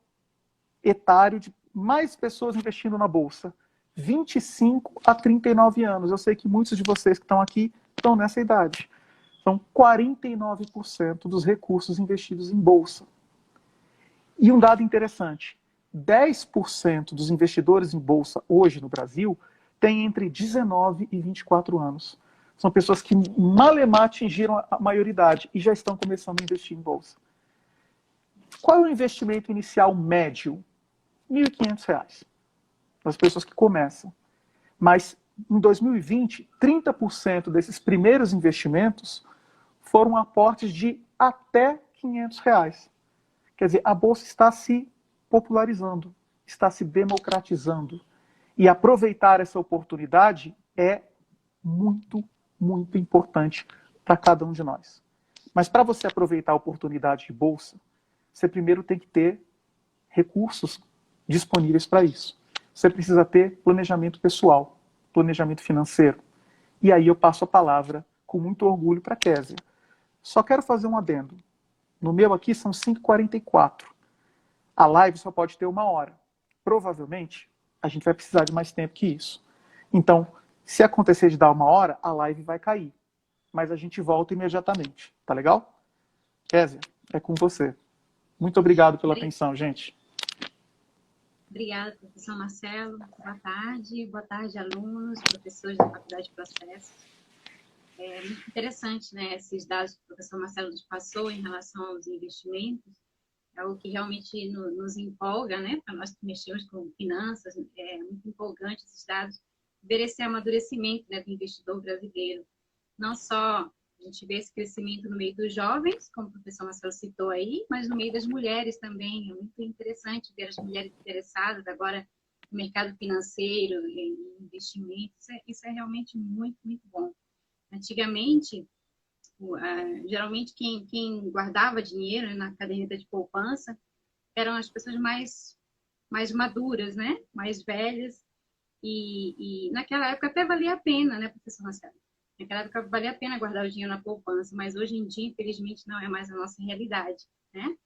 Speaker 1: etário de mais pessoas investindo na Bolsa? 25 a 39 anos. Eu sei que muitos de vocês que estão aqui estão nessa idade. São 49% dos recursos investidos em Bolsa. E um dado interessante, 10% dos investidores em Bolsa hoje no Brasil têm entre 19 e 24 anos. São pessoas que malemar atingiram a maioridade e já estão começando a investir em Bolsa. Qual é o investimento inicial médio? R$ 1.500. Das pessoas que começam. Mas em 2020, 30% desses primeiros investimentos foram aportes de até R$ 500. Quer dizer, a Bolsa está se popularizando, está se democratizando. E aproveitar essa oportunidade é muito, muito importante para cada um de nós. Mas para você aproveitar a oportunidade de Bolsa, você primeiro tem que ter recursos disponíveis para isso. Você precisa ter planejamento pessoal, planejamento financeiro. E aí eu passo a palavra com muito orgulho para a Késia. Só quero fazer um adendo. No meu aqui são 5h44. A live só pode ter 1 hora. Provavelmente, a gente vai precisar de mais tempo que isso. Então, se acontecer de dar 1 hora, a live vai cair. Mas a gente volta imediatamente. Tá legal? Késia, é com você. Muito obrigado pela atenção, gente.
Speaker 2: Obrigada, professor Marcelo. Boa tarde, alunos, professores da Faculdade de Processos. É muito interessante, né, esses dados que o professor Marcelo nos passou em relação aos investimentos. É algo que realmente nos empolga, né, para nós que mexemos com finanças. É muito empolgante esses dados, ver esse amadurecimento, né, do investidor brasileiro. Não só A gente vê esse crescimento no meio dos jovens, como o professor Marcelo citou aí, mas no meio das mulheres também. É muito interessante ver as mulheres interessadas agora no mercado financeiro, em investimentos. Isso é realmente muito, muito bom. Antigamente, geralmente quem guardava dinheiro, né, na caderneta de poupança eram as pessoas mais maduras, né? Mais velhas. E naquela época até valia a pena, né, professor Marcelo? Naquela época valia a pena guardar o dinheiro na poupança, mas hoje em dia, infelizmente, não é mais a nossa realidade, né?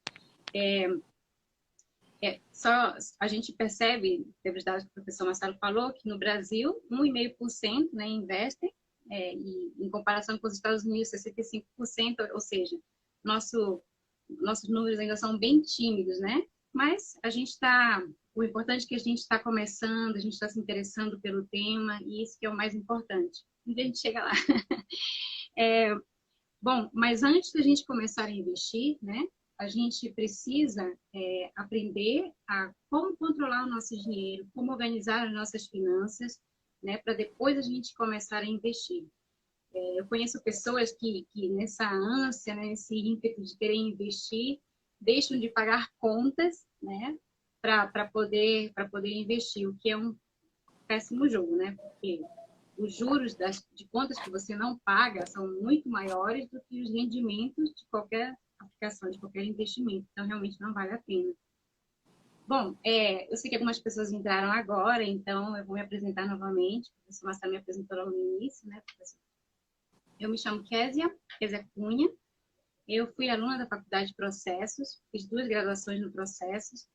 Speaker 2: Só a gente percebe, pelos dados que o professor Marcelo falou, que no Brasil, 1,5%, né, investem, e em comparação com os Estados Unidos, 65%, ou seja, nossos números ainda são bem tímidos, né? Mas o importante é que a gente está começando, a gente está se interessando pelo tema, e isso que é o mais importante. E a gente chega lá. Bom, mas antes da gente começar a investir, né, a gente precisa aprender a como controlar o nosso dinheiro, como organizar as nossas finanças, né, para depois a gente começar a investir. Eu conheço pessoas que nessa ânsia, né, nesse ímpeto de querer investir, deixam de pagar contas, né, para poder investir, o que é um péssimo jogo, né, porque os juros de contas que você não paga são muito maiores do que os rendimentos de qualquer aplicação, de qualquer investimento. Então, realmente não vale a pena. Bom, eu sei que algumas pessoas entraram agora, então eu vou me apresentar novamente. O professor Marcelo me apresentou lá no início, né, professor? Eu me chamo Késia Cunha. Eu fui aluna da Faculdade de Processos, fiz 2 graduações no Processos.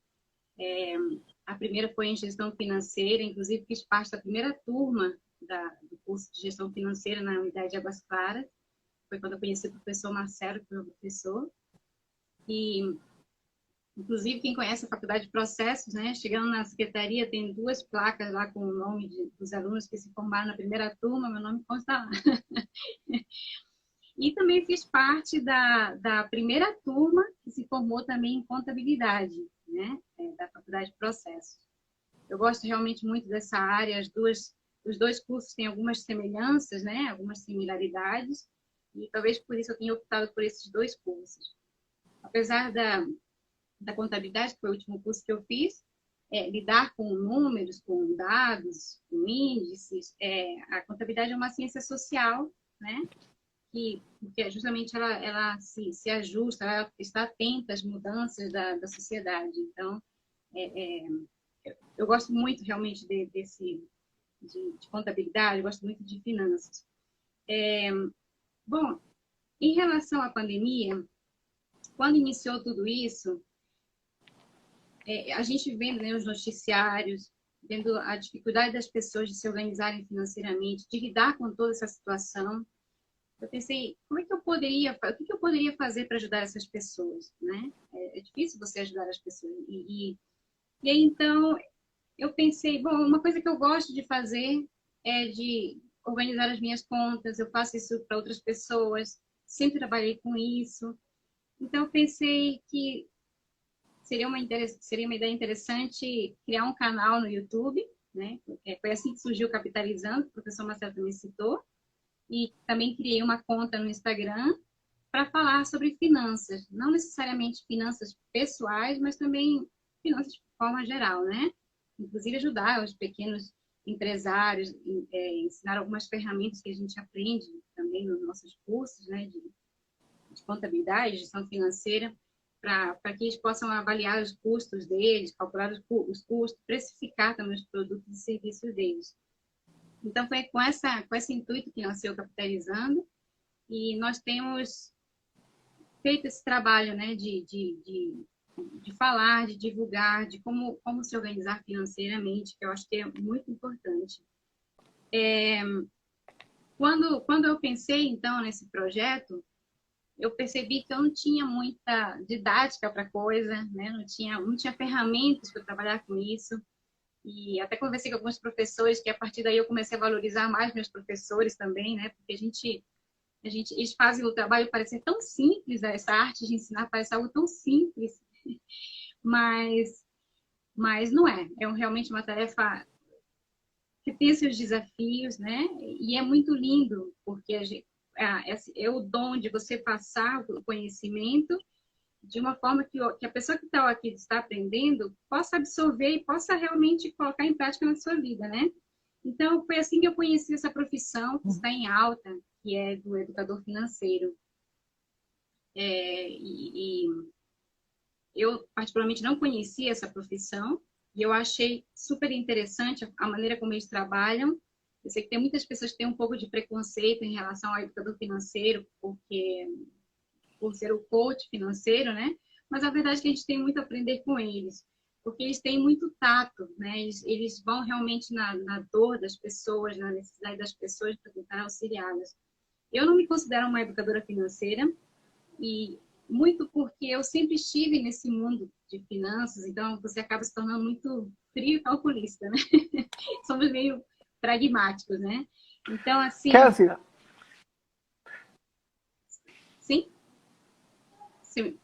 Speaker 2: A primeira foi em Gestão Financeira, inclusive fiz parte da primeira turma do curso de Gestão Financeira na Unidade de Águas Claras. Foi quando eu conheci o professor Marcelo, que foi o professor. E, inclusive, quem conhece a Faculdade de Processos, né, chegando na secretaria, tem 2 placas lá com o nome dos alunos que se formaram na primeira turma, meu nome consta lá. E também fiz parte da primeira turma que se formou também em contabilidade, né, da Faculdade de Processos. Eu gosto realmente muito dessa área, os 2 cursos têm algumas semelhanças, né, algumas similaridades, e talvez por isso eu tenha optado por esses 2 cursos. Apesar da contabilidade, que foi o último curso que eu fiz, lidar com números, com dados, com índices, a contabilidade é uma ciência social, né, porque justamente ela se ajusta, ela está atenta às mudanças da sociedade. Então, eu gosto muito realmente de contabilidade, eu gosto muito de finanças. Bom, em relação à pandemia, quando iniciou tudo isso, a gente vendo, né, os noticiários, vendo a dificuldade das pessoas de se organizarem financeiramente, de lidar com toda essa situação, eu pensei, o que eu poderia fazer para ajudar essas pessoas, né? É difícil você ajudar as pessoas. E aí, então, eu pensei, bom, uma coisa que eu gosto de fazer é de organizar as minhas contas, eu faço isso para outras pessoas, sempre trabalhei com isso. Então, eu pensei que seria uma ideia interessante criar um canal no YouTube, né? Foi assim que surgiu o Capitalizando, que o professor Marcelo também citou, e também criei uma conta no Instagram para falar sobre finanças, não necessariamente finanças pessoais, mas também finanças de forma geral, né? Inclusive ajudar os pequenos empresários, ensinar algumas ferramentas que a gente aprende também nos nossos cursos, né, de contabilidade, gestão financeira, para que eles possam avaliar os custos deles, calcular os custos, precificar também os produtos e serviços deles. Então, foi com esse intuito que nasceu o Capitalizando, e nós temos feito esse trabalho, né, de falar, de divulgar, de como se organizar financeiramente, que eu acho que é muito importante. Quando eu pensei, então, nesse projeto, eu percebi que eu não tinha muita didática para a coisa, né? Não tinha ferramentas para trabalhar com isso. E até conversei com alguns professores, que a partir daí eu comecei a valorizar mais meus professores também, né? Porque eles fazem o trabalho parecer tão simples, essa arte de ensinar parece algo tão simples, mas não é. Realmente uma tarefa que tem seus desafios, né? E é muito lindo, porque é o dom de você passar o conhecimento de uma forma que a pessoa que está aqui está aprendendo possa absorver e possa realmente colocar em prática na sua vida, né? Então, foi assim que eu conheci essa profissão que está em alta, que é do educador financeiro. E eu, particularmente, não conhecia essa profissão e eu achei super interessante a maneira como eles trabalham. Eu sei que tem muitas pessoas que têm um pouco de preconceito em relação ao educador financeiro, porque por ser o coach financeiro, né? Mas a verdade é que a gente tem muito a aprender com eles, porque eles têm muito tato, né? Eles vão realmente na dor das pessoas, na necessidade das pessoas para tentar auxiliá-las. Eu não me considero uma educadora financeira e muito porque eu sempre estive nesse mundo de finanças, então você acaba se tornando muito frio e calculista, né? Somos meio pragmáticos, né? Então, assim...
Speaker 1: Kézia,
Speaker 2: Sim?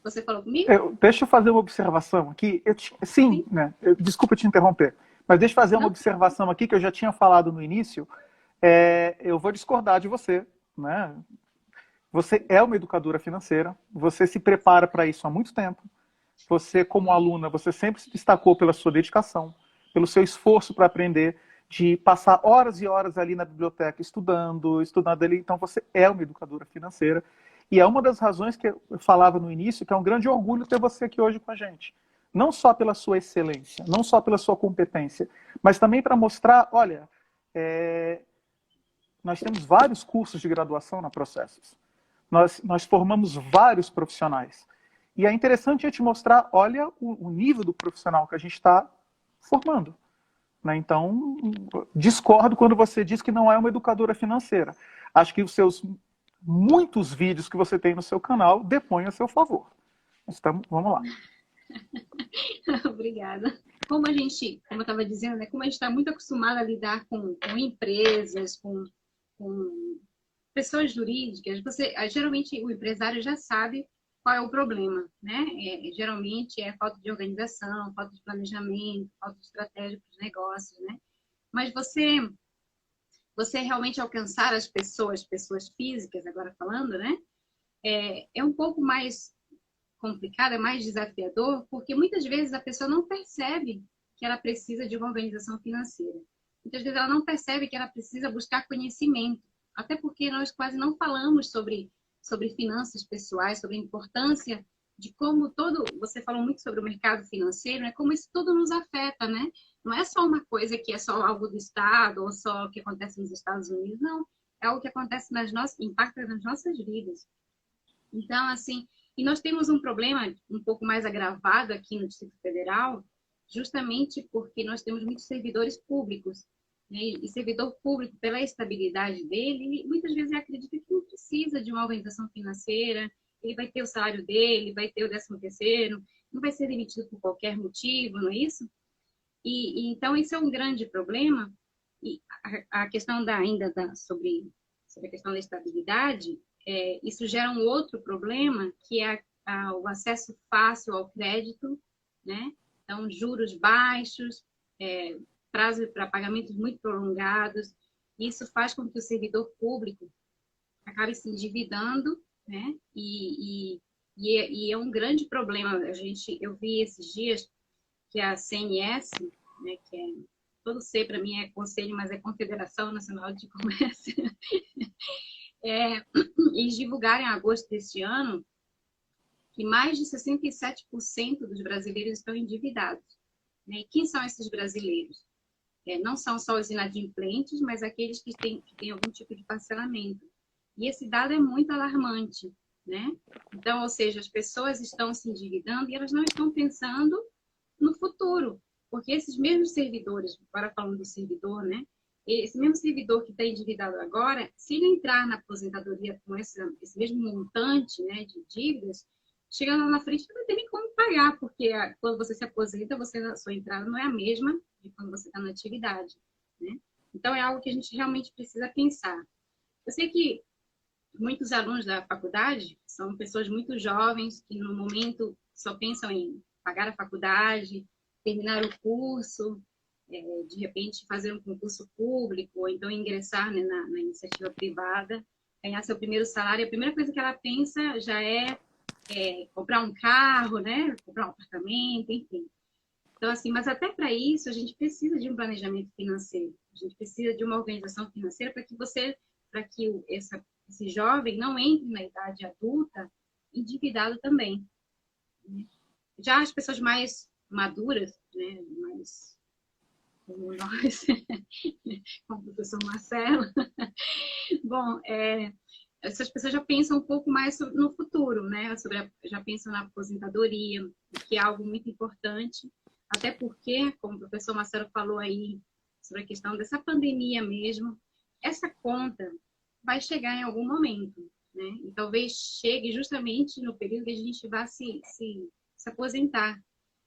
Speaker 2: Você falou comigo?
Speaker 1: deixa eu fazer uma observação aqui. Sim,
Speaker 2: Sim?
Speaker 1: né? Desculpa te interromper, mas deixa eu fazer uma
Speaker 2: Não?
Speaker 1: observação aqui que eu já tinha falado no início. Eu vou discordar de você, né? Você é uma educadora financeira, você se prepara para isso há muito tempo. Você, como aluna, você sempre se destacou pela sua dedicação, pelo seu esforço para aprender, de passar horas e horas ali na biblioteca estudando ali. Então, você é uma educadora financeira. E é uma das razões que eu falava no início, que é um grande orgulho ter você aqui hoje com a gente. Não só pela sua excelência, não só pela sua competência, mas também para mostrar, olha, nós temos vários cursos de graduação na Processos. Nós formamos vários profissionais. E é interessante a gente mostrar, olha, o nível do profissional que a gente está formando. Né? Então, discordo quando você diz que não é uma educadora financeira. Acho que os seus muitos vídeos que você tem no seu canal depõem a seu favor. Então, vamos lá.
Speaker 2: Obrigada. Como eu estava dizendo, né, como a gente está muito acostumado a lidar com empresas, com pessoas jurídicas, geralmente o empresário já sabe qual é o problema, né? Geralmente é falta de organização, falta de planejamento, falta de estratégia para os negócios, né? Mas você realmente alcançar as pessoas físicas, agora falando, né? É um pouco mais complicado, é mais desafiador, porque muitas vezes a pessoa não percebe que ela precisa de uma organização financeira. Muitas vezes ela não percebe que ela precisa buscar conhecimento, até porque nós quase não falamos sobre finanças pessoais, sobre a importância de como você falou muito sobre o mercado financeiro, né? Como isso tudo nos afeta, né? Não é só uma coisa que é só algo do Estado ou só o que acontece nos Estados Unidos, não. É algo que acontece impacta nas nossas vidas. Então, assim, e nós temos um problema um pouco mais agravado aqui no Distrito Federal, justamente porque nós temos muitos servidores públicos, né? E servidor público, pela estabilidade dele, muitas vezes acredita que não precisa de uma organização financeira, ele vai ter o salário dele, vai ter o 13º, não vai ser demitido por qualquer motivo, não é isso? Então, isso é um grande problema. E a questão sobre a questão da estabilidade, isso gera um outro problema, que é o acesso fácil ao crédito, né? Então, juros baixos, prazo para pagamentos muito prolongados. Isso faz com que o servidor público acabe se endividando, né? E é um grande problema. Eu vi esses dias que a CNS, né, que todo C para mim é conselho, mas é Confederação Nacional de Comércio, eles divulgaram em agosto deste ano que mais de 67% dos brasileiros estão endividados. Né? E quem são esses brasileiros? Não são só os inadimplentes, mas aqueles que têm algum tipo de parcelamento. E esse dado é muito alarmante, né? Então, ou seja, as pessoas estão se endividando e elas não estão pensando no futuro, porque esses mesmos servidores, agora falando do servidor, né? Esse mesmo servidor que está endividado agora, se ele entrar na aposentadoria com esse mesmo montante, né, de dívidas, chegando lá na frente não vai ter nem como pagar, porque quando você se aposenta, a sua entrada não é a mesma de quando você está na atividade, né? Então é algo que a gente realmente precisa pensar. Eu sei que muitos alunos da faculdade são pessoas muito jovens que no momento só pensam em pagar a faculdade, terminar o curso, de repente fazer um concurso público, ou então ingressar, né, na iniciativa privada. ganhar seu primeiro salário, a primeira coisa que ela pensa já é comprar um carro, né? Comprar um apartamento, enfim. Então, assim, mas até para isso a gente precisa de um planejamento financeiro. A gente precisa de uma organização financeira para que esse jovem não entre na idade adulta endividado também. Né? Já as pessoas mais maduras, né? Mais como nós, como o professor Marcelo, bom, essas pessoas já pensam um pouco mais no futuro, né? Já pensam na aposentadoria, que é algo muito importante, até porque, como o professor Marcelo falou aí, sobre a questão dessa pandemia mesmo, essa conta vai chegar em algum momento, né? E talvez chegue justamente no período que a gente vai se aposentar.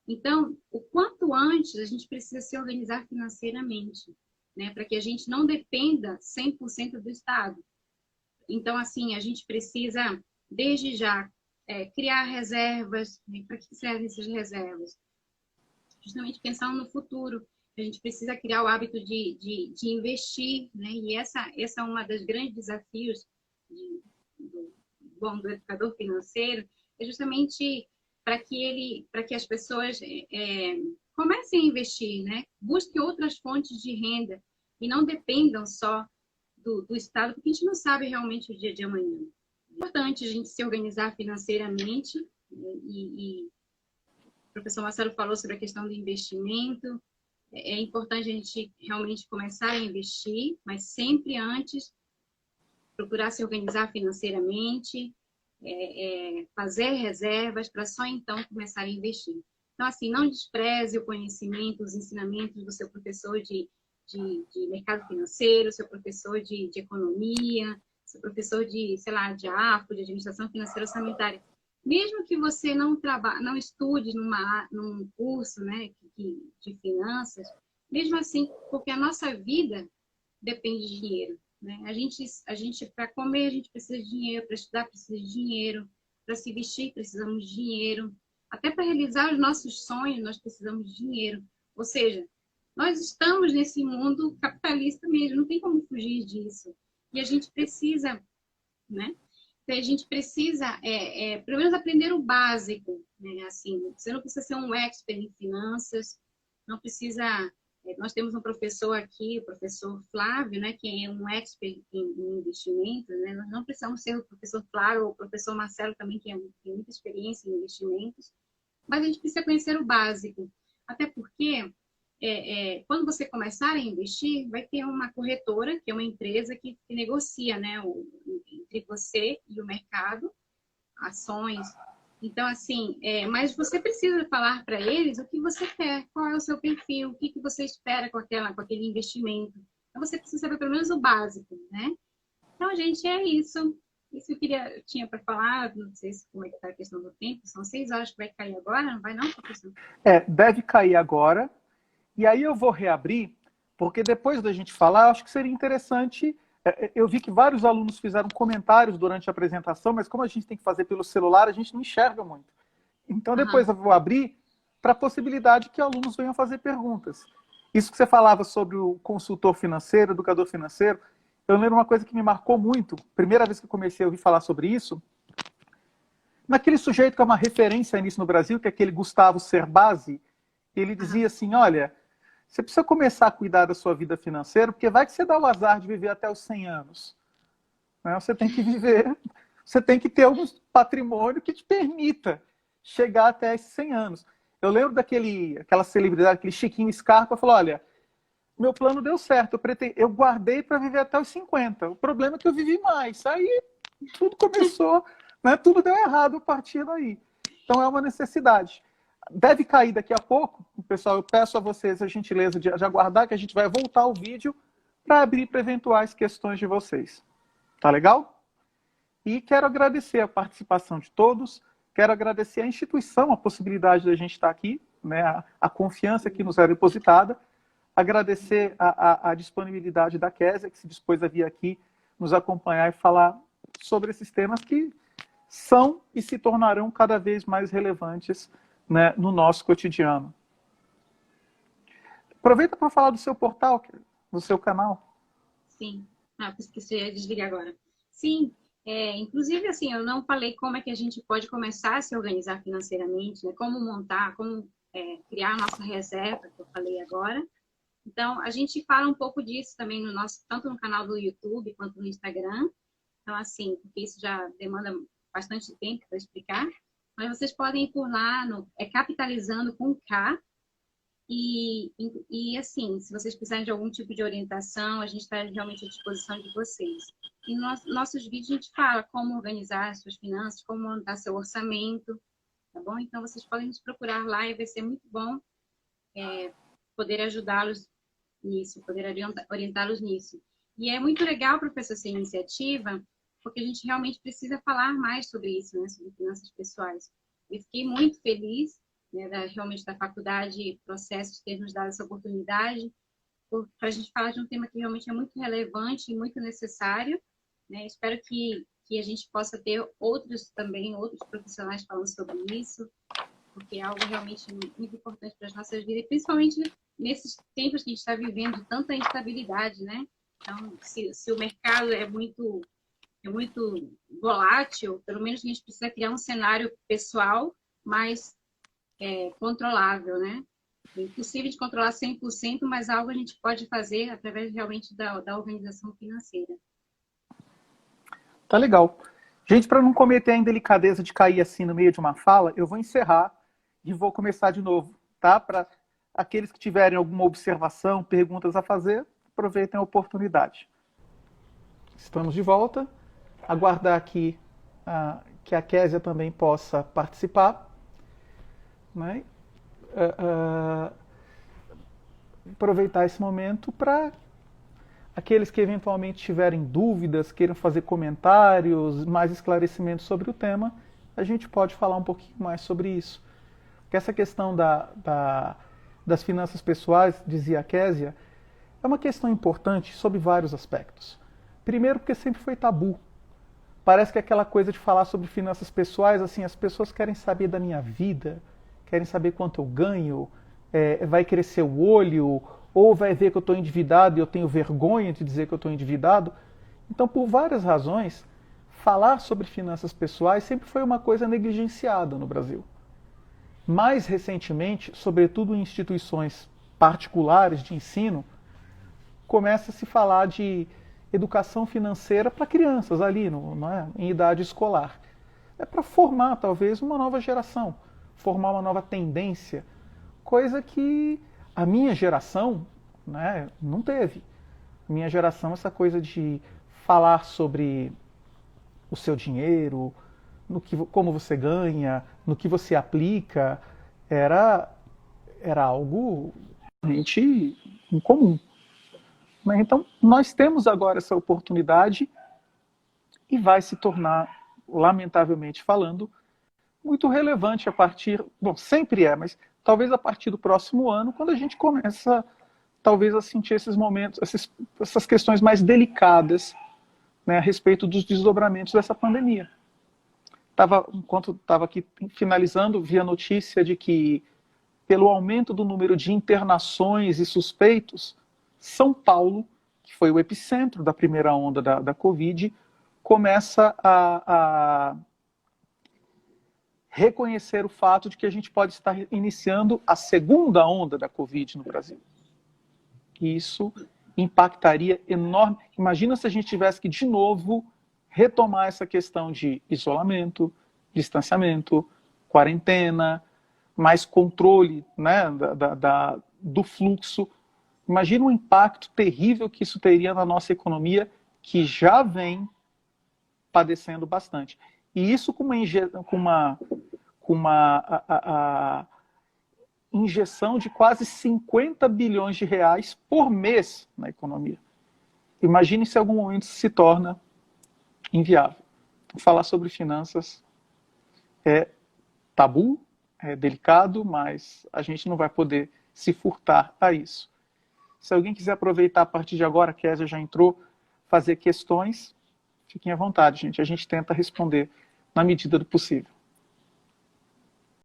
Speaker 2: Então, o quanto antes a gente precisa se organizar financeiramente, né? Para que a gente não dependa 100% do Estado. Então, assim, a gente precisa, desde já, criar reservas. Né? Para que servem essas reservas? Justamente pensando no futuro. A gente precisa criar o hábito de investir, né? E essa é uma das grandes desafios do educador financeiro, é justamente para que as pessoas comecem a investir, né? Busquem outras fontes de renda e não dependam só do Estado, porque a gente não sabe realmente o dia de amanhã. É importante a gente se organizar financeiramente e o professor Marcelo falou sobre a questão do investimento. É importante a gente realmente começar a investir, mas sempre antes procurar se organizar financeiramente, fazer reservas para só então começar a investir. Então, assim, não despreze o conhecimento, os ensinamentos do seu professor de mercado financeiro, seu professor de economia, seu professor de, sei lá, de AFO, de administração financeira orçamentária. Mesmo que você não estude num curso, né, de finanças, mesmo assim, porque a nossa vida depende de dinheiro. Né? A gente para comer, a gente precisa de dinheiro, para estudar, precisa de dinheiro, para se vestir, precisamos de dinheiro. Até para realizar os nossos sonhos, nós precisamos de dinheiro. Ou seja, nós estamos nesse mundo capitalista mesmo, não tem como fugir disso. E a gente precisa, né? Então, a gente precisa, pelo menos, aprender o básico. Né? Assim, você não precisa ser um expert em finanças, não precisa. Nós temos um professor aqui, o professor Flávio, né, que é um expert em investimentos. Né? Nós não precisamos ser o professor Flávio ou o professor Marcelo também, que tem muita experiência em investimentos, mas a gente precisa conhecer o básico. Até porque, quando você começar a investir, vai ter uma corretora, que é uma empresa que negocia, né, entre você e o mercado, ações. Então, assim, mas você precisa falar para eles o que você quer, qual é o seu perfil, o que você espera com aquele investimento. Então, você precisa saber pelo menos o básico, né? Então, gente, é isso. Isso eu tinha para falar, não sei como é que está a questão do tempo, são 6 horas que vai cair agora, não vai não, professor?
Speaker 1: Deve cair agora, e aí eu vou reabrir, porque depois da gente falar, acho que seria interessante. Eu vi que vários alunos fizeram comentários durante a apresentação, mas como a gente tem que fazer pelo celular, a gente não enxerga muito. Então depois eu vou abrir para a possibilidade que alunos venham fazer perguntas. Isso que você falava sobre o consultor financeiro, educador financeiro, eu lembro uma coisa que me marcou muito, primeira vez que eu comecei a ouvir falar sobre isso, naquele sujeito que é uma referência nisso no Brasil, que é aquele Gustavo Cerbasi, ele dizia assim, olha, você precisa começar a cuidar da sua vida financeira, porque vai que você dá o azar de viver até os 100 anos. Né? Você tem que viver, você tem que ter algum patrimônio que te permita chegar até esses 100 anos. Eu lembro aquela celebridade, aquele Chiquinho Scarpa, falou, olha, meu plano deu certo, eu guardei para viver até os 50. O problema é que eu vivi mais. Aí tudo começou, né? Tudo deu errado a partir daí. Então é uma necessidade. Deve cair daqui a pouco. Pessoal, eu peço a vocês a gentileza de aguardar, que a gente vai voltar o vídeo para abrir para eventuais questões de vocês. Tá legal? E quero agradecer a participação de todos, quero agradecer à instituição, a possibilidade da gente estar aqui, né? A confiança que nos é depositada, agradecer a disponibilidade da Kézia, que se dispôs a vir aqui nos acompanhar e falar sobre esses temas que são e se tornarão cada vez mais relevantes, né, no nosso cotidiano. Aproveita para falar do seu portal, do seu canal.
Speaker 2: Sim. Esqueci de desligar agora. Sim, inclusive, assim, eu não falei como é que a gente pode começar a se organizar financeiramente, né? Como montar, como criar a nossa reserva, que eu falei agora. Então, a gente fala um pouco disso também no nosso, tanto no canal do YouTube quanto no Instagram. Então, assim, porque isso já demanda bastante tempo para explicar. Mas vocês podem ir por lá, Capitalizando com K. E, assim, se vocês precisarem de algum tipo de orientação, a gente está realmente à disposição de vocês. E nos nossos vídeos a gente fala como organizar as suas finanças, como montar seu orçamento, tá bom? Então, vocês podem nos procurar lá e vai ser muito bom poder ajudá-los nisso, poder orientá-los nisso. E é muito legal, professor, essa iniciativa, porque a gente realmente precisa falar mais sobre isso, né, sobre finanças pessoais. Eu fiquei muito feliz, né, realmente da faculdade Processos ter nos dado essa oportunidade, para a gente falar de um tema que realmente é muito relevante e muito necessário, né? Espero que a gente possa ter outros profissionais falando sobre isso, porque é algo realmente muito importante para as nossas vidas, principalmente nesses tempos que a gente está vivendo de tanta instabilidade, né? Então, se o mercado é muito volátil, pelo menos a gente precisa criar um cenário pessoal mais controlável, né? É impossível de controlar 100%, mas algo a gente pode fazer através realmente da organização financeira.
Speaker 1: Tá legal. Gente, para não cometer a indelicadeza de cair assim no meio de uma fala, eu vou encerrar e vou começar de novo, tá? Para aqueles que tiverem alguma observação, perguntas a fazer, aproveitem a oportunidade. Estamos de volta. Aguardar aqui que a Késia também possa participar, né? Aproveitar esse momento para aqueles que eventualmente tiverem dúvidas, queiram fazer comentários, mais esclarecimentos sobre o tema, a gente pode falar um pouquinho mais sobre isso. Porque essa questão das finanças pessoais, dizia a Késia, é uma questão importante sob vários aspectos. Primeiro, porque sempre foi tabu. Parece que aquela coisa de falar sobre finanças pessoais, assim, as pessoas querem saber da minha vida, querem saber quanto eu ganho, vai crescer o olho, ou vai ver que eu estou endividado e eu tenho vergonha de dizer que eu estou endividado. Então, por várias razões, falar sobre finanças pessoais sempre foi uma coisa negligenciada no Brasil. Mais recentemente, sobretudo em instituições particulares de ensino, começa a se falar de educação financeira para crianças ali, em idade escolar. É para formar, talvez, uma nova geração, formar uma nova tendência, coisa que a minha geração, né, não teve. A minha geração, essa coisa de falar sobre o seu dinheiro, como você ganha, no que você aplica, era algo realmente incomum. Então, nós temos agora essa oportunidade e vai se tornar, lamentavelmente falando, muito relevante a partir, bom, sempre é, mas talvez a partir do próximo ano, quando a gente começa, talvez, a sentir esses momentos, essas questões mais delicadas, né, a respeito dos desdobramentos dessa pandemia. Enquanto estava aqui finalizando, vi a notícia de que, pelo aumento do número de internações e suspeitos, São Paulo, que foi o epicentro da primeira onda da Covid, começa a reconhecer o fato de que a gente pode estar iniciando a segunda onda da Covid no Brasil. E isso impactaria enorme. Imagina se a gente tivesse que, de novo, retomar essa questão de isolamento, distanciamento, quarentena, mais controle, né, do fluxo. Imagina o impacto terrível que isso teria na nossa economia, que já vem padecendo bastante. E isso com uma injeção de quase 50 bilhões de reais por mês na economia. Imagine se em algum momento se torna inviável. Falar sobre finanças é tabu, é delicado, mas a gente não vai poder se furtar a isso. Se alguém quiser aproveitar a partir de agora, a Késia já entrou, fazer questões, fiquem à vontade, gente. A gente tenta responder na medida do possível.